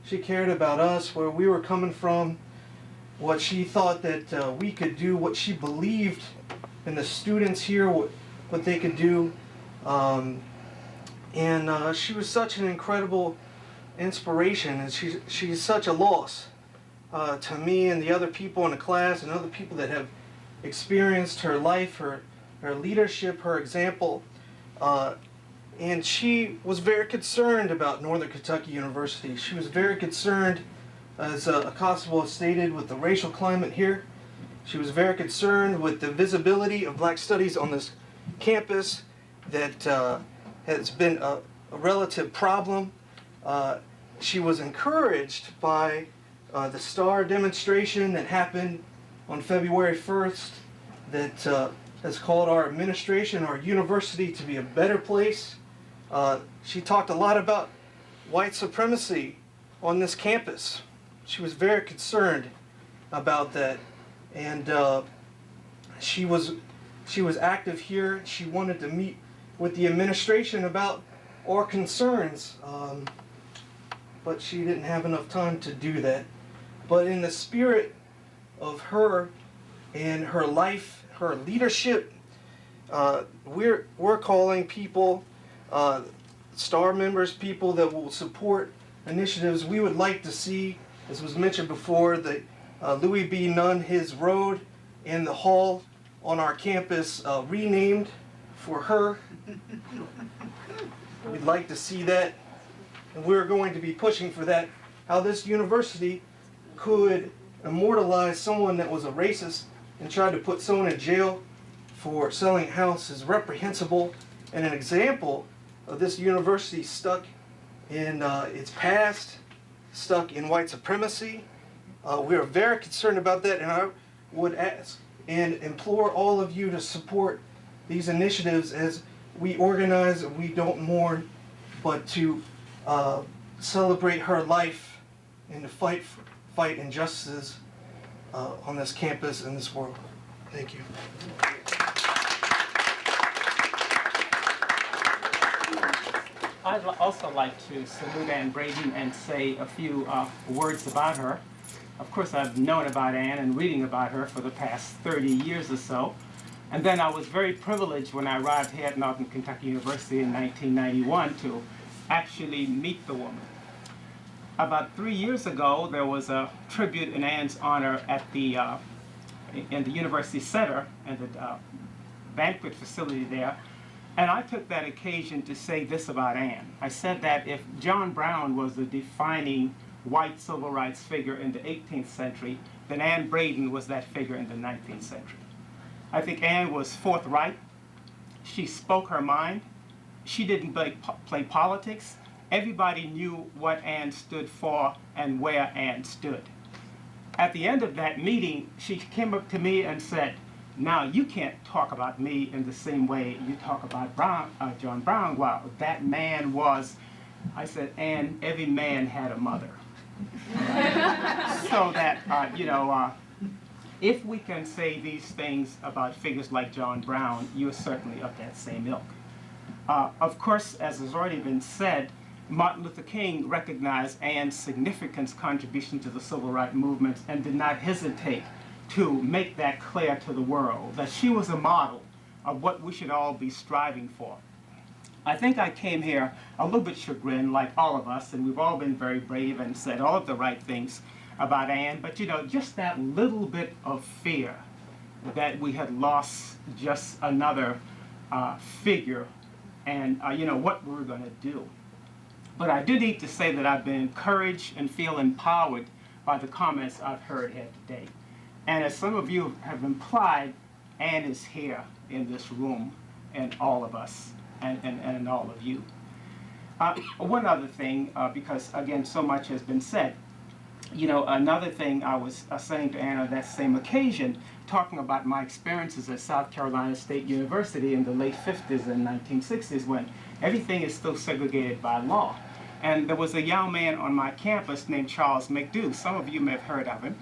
She cared about us, where we were coming from, what she thought that we could do, what she believed in the students here, what they could do. And she was such an incredible inspiration, and she's such a loss to me and the other people in the class and other people that have experienced her life, her leadership, her example. And she was very concerned about Northern Kentucky University. She was very concerned, as Acosta stated, with the racial climate here. She was very concerned with the visibility of Black Studies on this campus that has been a relative problem. She was encouraged by the STAR demonstration that happened on February 1st that has called our administration, our university, to be a better place. She talked a lot about white supremacy on this campus. She was very concerned about that, and she was active here. She wanted to meet with the administration about our concerns. but she didn't have enough time to do that. But in the spirit of her and her life, her leadership, we're calling people, STAR members, people that will support initiatives. We would like to see, as was mentioned before, the Louis B. Nunn, his road and the hall on our campus renamed for her. We'd like to see that, and we're going to be pushing for that. How this university could immortalize someone that was a racist and tried to put someone in jail for selling house is reprehensible, and an example of this university stuck in its past, stuck in white supremacy. We are very concerned about that, and I would ask and implore all of you to support these initiatives as we organize. We don't mourn, but to celebrate her life and to fight injustices on this campus and this world. Thank you. I'd also like to salute Ann Braden and say a few words about her. Of course, I've known about Ann and reading about her for the past 30 years or so. And then I was very privileged when I arrived here at Northern Kentucky University in 1991 to actually meet the woman. About 3 years ago, there was a tribute in Ann's honor at in the University Center and the banquet facility there. And I took that occasion to say this about Ann. I said that if John Brown was the defining white civil rights figure in the 18th century, then Ann Braden was that figure in the 19th century. I think Ann was forthright. She spoke her mind. She didn't play politics. Everybody knew what Ann stood for and where Ann stood. At the end of that meeting, she came up to me and said, "Now you can't talk about me in the same way you talk about John Brown. Wow, that man was," I said, "Ann, every man had a mother." So that, if we can say these things about figures like John Brown, you're certainly of that same ilk. Of course, as has already been said, Martin Luther King recognized Ann's significant contribution to the civil rights movement and did not hesitate to make that clear to the world, that she was a model of what we should all be striving for. I think I came here a little bit chagrined, like all of us, and we've all been very brave and said all of the right things about Ann, but just that little bit of fear that we had lost just another figure and what we were going to do. But I do need to say that I've been encouraged and feel empowered by the comments I've heard here today. And as some of you have implied, Ann is here in this room, and all of us, and all of you. One other thing, because again, so much has been said. Another thing I was saying to Ann on that same occasion, talking about my experiences at South Carolina State University in the late 50s and 1960s when everything is still segregated by law. And there was a young man on my campus named Charles McDew. Some of you may have heard of him.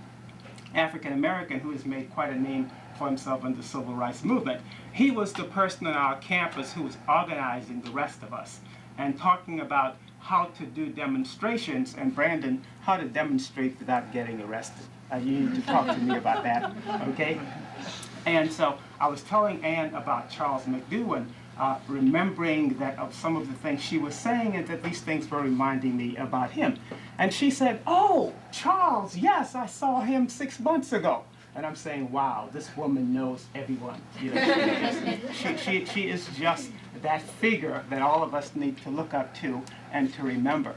African American who has made quite a name for himself in the civil rights movement. He was the person on our campus who was organizing the rest of us and talking about how to do demonstrations, and Brandon, how to demonstrate without getting arrested. You need to talk to me about that, okay? And so I was telling Ann about Charles McDew and remembering that of some of the things she was saying and that these things were reminding me about him. And she said, "Oh, Charles, yes, I saw him 6 months ago." And I'm saying, wow, this woman knows everyone. She is just that figure that all of us need to look up to and to remember.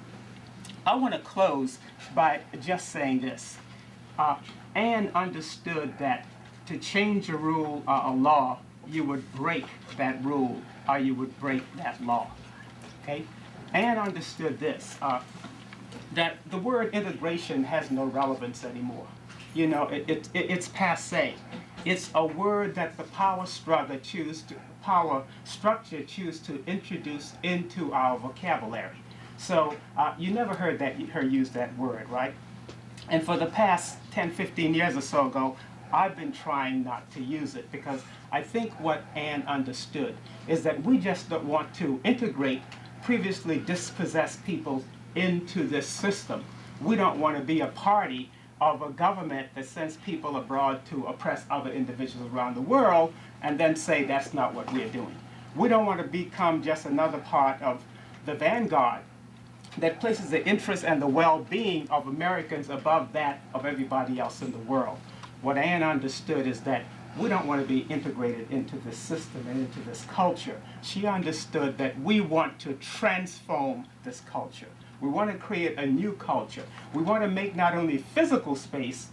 I want to close by just saying this. Ann understood that to change a rule or a law, you would break that rule or you would break that law. Okay? Ann understood this, that the word integration has no relevance anymore. It's passé. It's a word that the power structure choose to introduce into our vocabulary. So you never heard her use that word, right? And for the past 10, 15 years or so ago, I've been trying not to use it because I think what Ann understood is that we just don't want to integrate previously dispossessed people into this system. We don't want to be a party of a government that sends people abroad to oppress other individuals around the world and then say that's not what we're doing. We don't want to become just another part of the vanguard that places the interest and the well-being of Americans above that of everybody else in the world. What Anne understood is that we don't want to be integrated into this system and into this culture. She understood that we want to transform this culture. We want to create a new culture. We want to make not only physical space,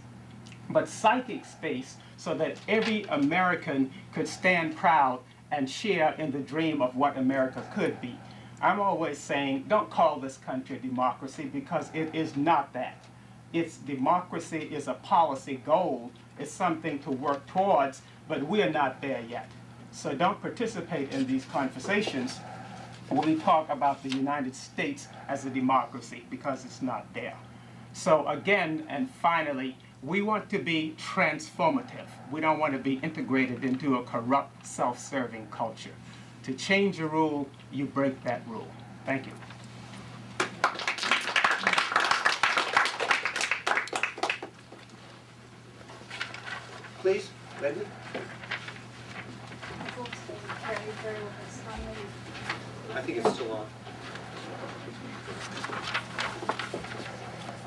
but psychic space so that every American could stand proud and share in the dream of what America could be. I'm always saying, don't call this country a democracy, because it is not that. Its democracy is a policy goal. It's something to work towards, but we are not there yet. So don't participate in these conversations when we talk about the United States as a democracy, because it's not there. So again, and finally, we want to be transformative. We don't want to be integrated into a corrupt, self-serving culture. To change a rule, you break that rule. Thank you. Please, Braden. I think it's still on.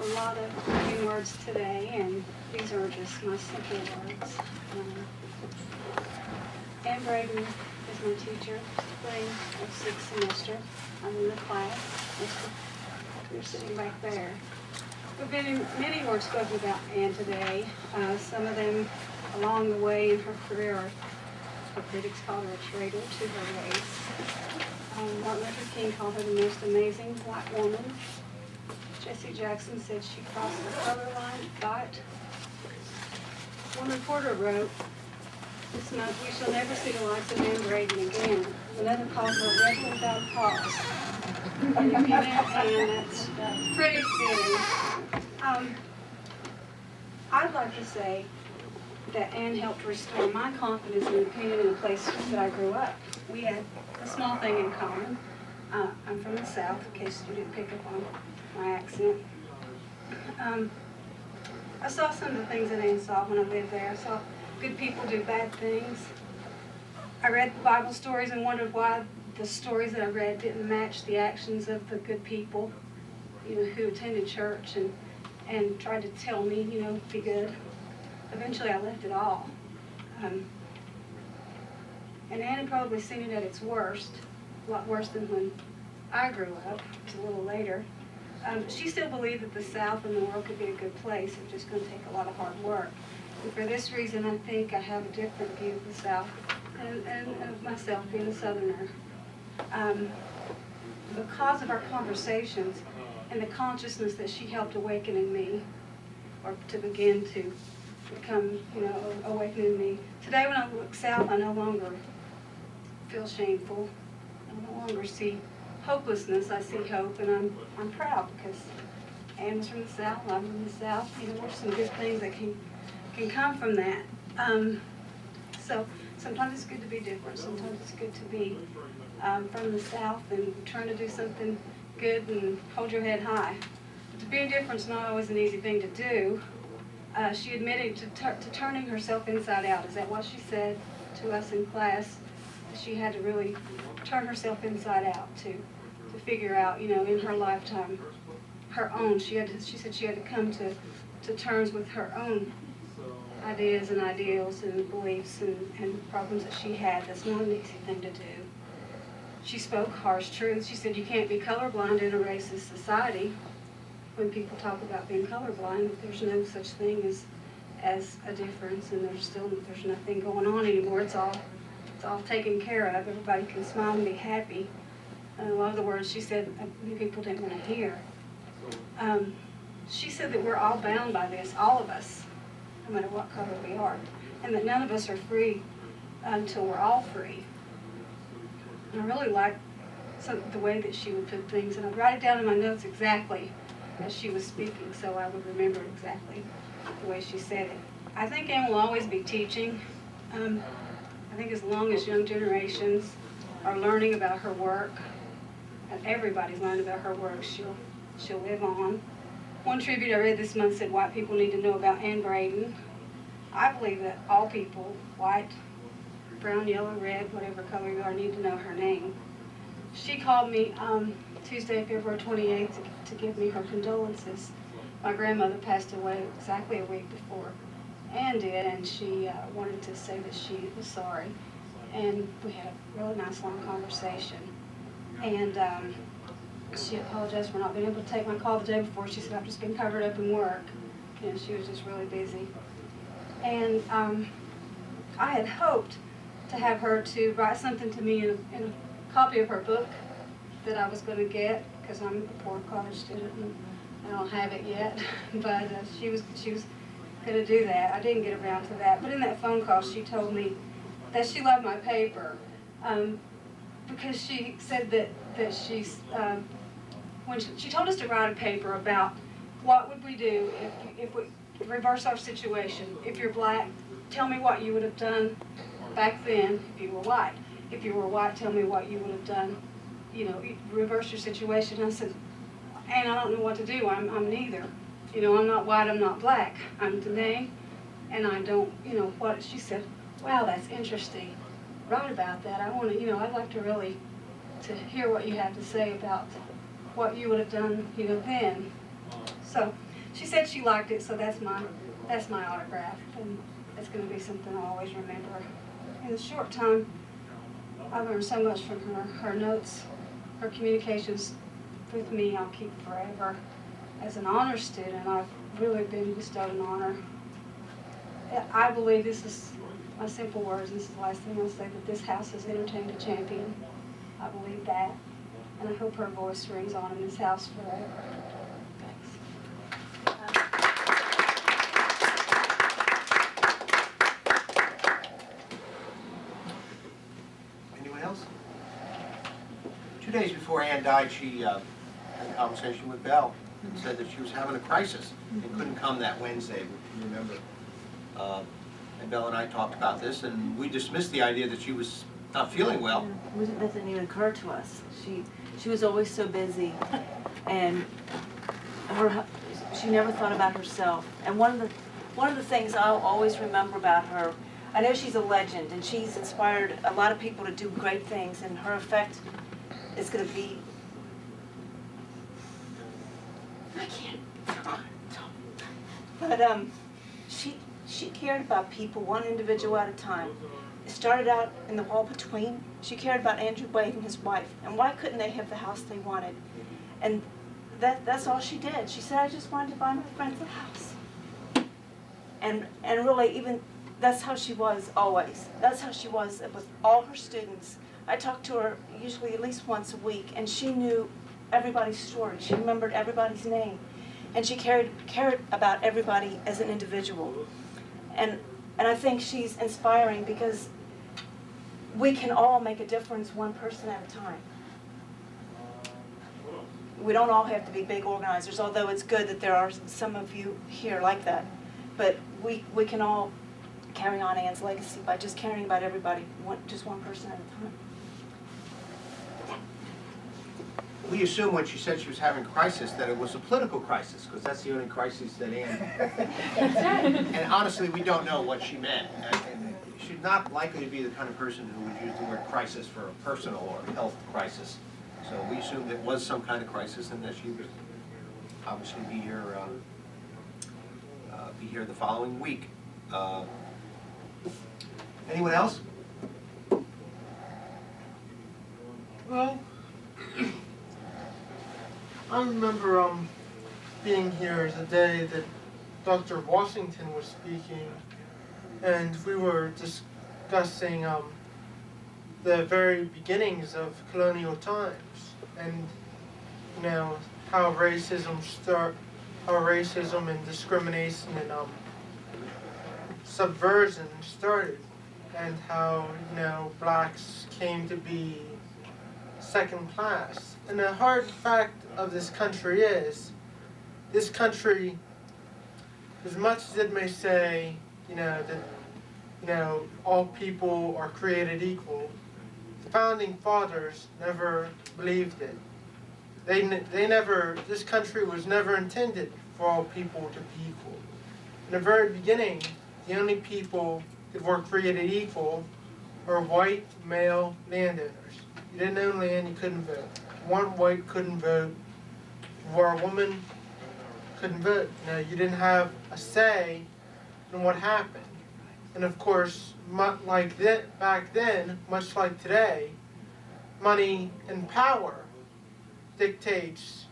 A lot of new words today, and these are just my simple words. Anne Braden is my teacher, spring of sixth semester. I'm in the class. You're sitting back there. There have been many words spoken about Anne today. Some of them along the way in her career, the critics called her a traitor to her race. Martin Luther King called her the most amazing black woman. Jesse Jackson said she crossed the color line, thought. One reporter wrote, "This month we shall never see the likes of Anne Braden again." Another calls her a rebel without a cause. And if you know Anne, that's pretty fitting. I'd like to say that Anne helped restore my confidence in the community and the place that I grew up. We had a small thing in common. I'm from the South, in case you didn't pick up on my accent. I saw some of the things that Anne saw when I lived there. I saw good people do bad things. I read the Bible stories and wondered why the stories that I read didn't match the actions of the good people, who attended church and tried to tell me, be good. Eventually I left it all. And Anne had probably seen it at its worst, a lot worse than when I grew up, just a little later. She still believed that the South and the world could be a good place. It was just going to take a lot of hard work. And for this reason, I think I have a different view of the South and of myself being a Southerner. Because of our conversations and the consciousness that she helped awaken in me, or to begin to become, awaken in me. Today when I look south, I no longer feel shameful. I no longer see hopelessness. I see hope, and I'm proud because Anne was from the South, I'm from the South. There's some good things that can come from that. So sometimes it's good to be different. Sometimes it's good to be from the South and trying to do something good and hold your head high. But to be different is not always an easy thing to do. She admitted to turning herself inside out. Is that what she said to us in class? She had to really turn herself inside out to figure out, in her lifetime, her own. She said she had to come to terms with her own ideas and ideals and beliefs and problems that she had. That's not an easy thing to do. She spoke harsh truths. She said you can't be colorblind in a racist society. When people talk about being colorblind, there's no such thing as a difference, and there's nothing going on anymore. It's all taken care of. Everybody can smile and be happy. And a lot of the words she said, people didn't want to hear. She said that we're all bound by this, all of us, no matter what color we are, and that none of us are free until we're all free. And I really like the way that she would put things, and I'd write it down in my notes exactly as she was speaking, so I would remember exactly the way she said it. I think Anne will always be teaching. I think as long as young generations are learning about her work, and everybody's learning about her work, she'll live on. One tribute I read this month said white people need to know about Ann Braden. I believe that all people, white, brown, yellow, red, whatever color you are, need to know her name. She called me Tuesday, February 28th to give me her condolences. My grandmother passed away exactly a week before Ann did, and she wanted to say that she was sorry. And we had a really nice long conversation. And she apologized for not being able to take my call the day before. She said, I've just been covered up in work. You know, she was just really busy. And I had hoped to have her to write something to me in a copy of her book that I was going to get, because I'm a poor college student and I don't have it yet. But she was going to do that. I didn't get around to that. But in that phone call, she told me that she loved my paper because she said that she's when she told us to write a paper about what would we do if we reverse our situation. If you're black, tell me what you would have done back then if you were white. If you were white, tell me what you would have done, you know, reverse your situation. I said, and I don't know what to do. I'm neither. You know, I'm not white, I'm not black. I'm Danae, and I don't, you know, what, she said, wow, that's interesting. Write about that. I want to, you know, I'd like to really, to hear what you have to say about what you would have done, you know, then. So she said she liked it, so that's my autograph, and it's going to be something I'll always remember. In the short time, I learned so much from her. Her notes, her communications with me, I'll keep forever. As an honor student, I've really been bestowed an honor. I believe, this is my simple words, this is the last thing I'll say, that this house has entertained a champion. I believe that. And I hope her voice rings on in this house forever. Thanks. Anyone else? 2 days before Ann died, she had a conversation with Belle and said that she was having a crisis and couldn't come that Wednesday, you remember. And Belle and I talked about this, and we dismissed the idea that she was not feeling well. It doesn't even occur to us. She was always so busy, and she never thought about herself. And one of the things I'll always remember about her, I know she's a legend, and she's inspired a lot of people to do great things, and her effect is going to be. I can't. But she cared about people, one individual at a time. It started out in the wall between. She cared about Andrew Wade and his wife, and why couldn't they have the house they wanted? And that's all she did. She said, I just wanted to buy my friends a house. And really, even that's how she was always. That's how she was with all her students. I talked to her usually at least once a week, and she knew everybody's story. She remembered everybody's name, and she cared about everybody as an individual. And I think she's inspiring because we can all make a difference one person at a time. We don't all have to be big organizers, although it's good that there are some of you here like that. But we can all carry on Ann's legacy by just caring about everybody, just one person at a time. We assumed when she said she was having a crisis that it was a political crisis, because that's the only crisis that Ann. And honestly, we don't know what she meant. And she's not likely to be the kind of person who would use the word crisis for a personal or health crisis. So we assumed it was some kind of crisis, and that she would obviously be here the following week. Anyone else? Well, I remember being here the day that Dr. Washington was speaking, and we were discussing the very beginnings of colonial times, and you know how racism and discrimination and subversion started, and how blacks came to be second class. And the hard fact of this country is, this country, as much as it may say, that all people are created equal, the founding fathers never believed it. this country was never intended for all people to be equal. In the very beginning, the only people that were created equal were white male landowners. You didn't own land, you couldn't vote. One white couldn't vote, or a woman couldn't vote. You didn't have a say in what happened. And of course, back then, much like today, money and power dictates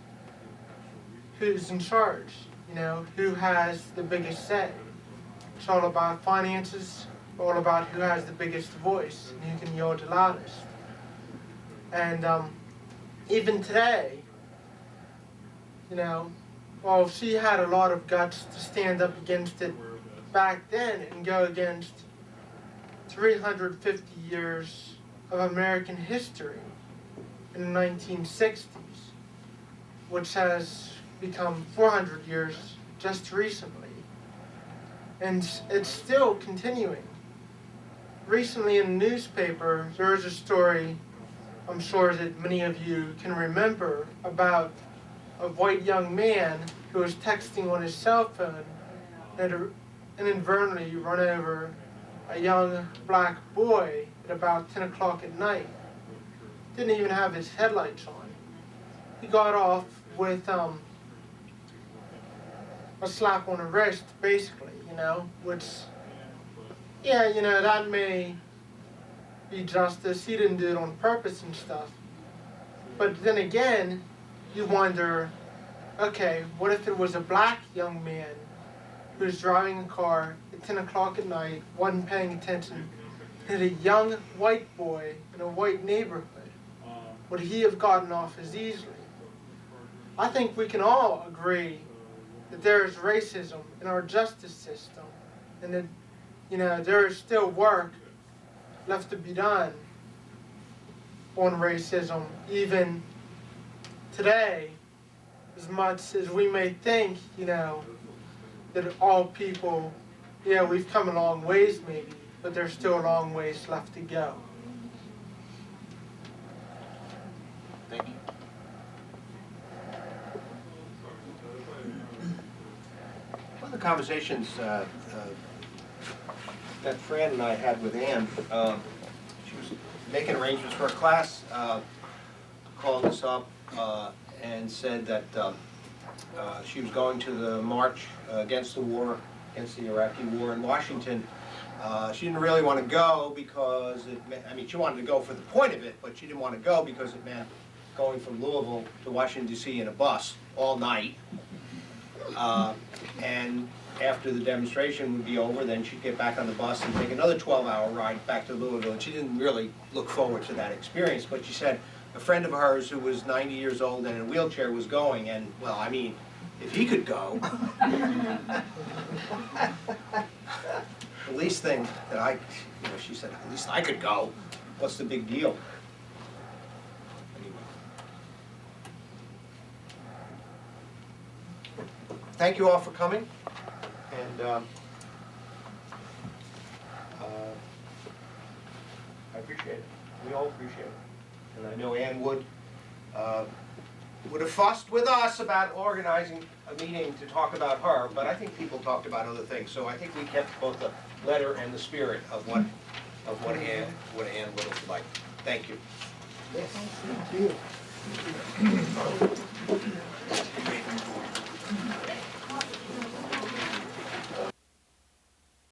who's in charge, who has the biggest say. It's all about finances, all about who has the biggest voice and who can yell the loudest. And even today, while she had a lot of guts to stand up against it back then and go against 350 years of American history in the 1960s, which has become 400 years just recently. And it's still continuing. Recently in the newspaper, there was a story, I'm sure that many of you can remember, about a white young man who was texting on his cell phone and inadvertently run over a young black boy at about 10 o'clock at night. Didn't even have his headlights on. He got off with a slap on the wrist, basically, which, yeah, that may be justice. He didn't do it on purpose and stuff. But then again, you wonder, okay, what if it was a black young man who was driving a car at 10 o'clock at night, wasn't paying attention, hit a young white boy in a white neighborhood? Would he have gotten off as easily? I think we can all agree that there is racism in our justice system, and that, there is still work left to be done on racism, even today, as much as we may think, that all people, we've come a long ways maybe, but there's still a long ways left to go. Thank you. One of the conversations that Fran and I had with Ann, she was making arrangements for a class, called us up and said that she was going to the march against the war, against the Iraqi war in Washington. She didn't really want to go because she wanted to go for the point of it, but she didn't want to go because it meant going from Louisville to Washington, D.C. in a bus all night. And after the demonstration would be over, then she'd get back on the bus and take another 12-hour ride back to Louisville. And she didn't really look forward to that experience, but she said a friend of hers who was 90 years old and in a wheelchair was going, and, well, if he could go, the least thing that she said, at least I could go. What's the big deal? Anyway. Thank you all for coming, and I appreciate it. We all appreciate it. And I know Ann would have fussed with us about organizing a meeting to talk about her, but I think people talked about other things. So I think we kept both the letter and the spirit of what Ann would have liked. Thank you. Yes. Thank you.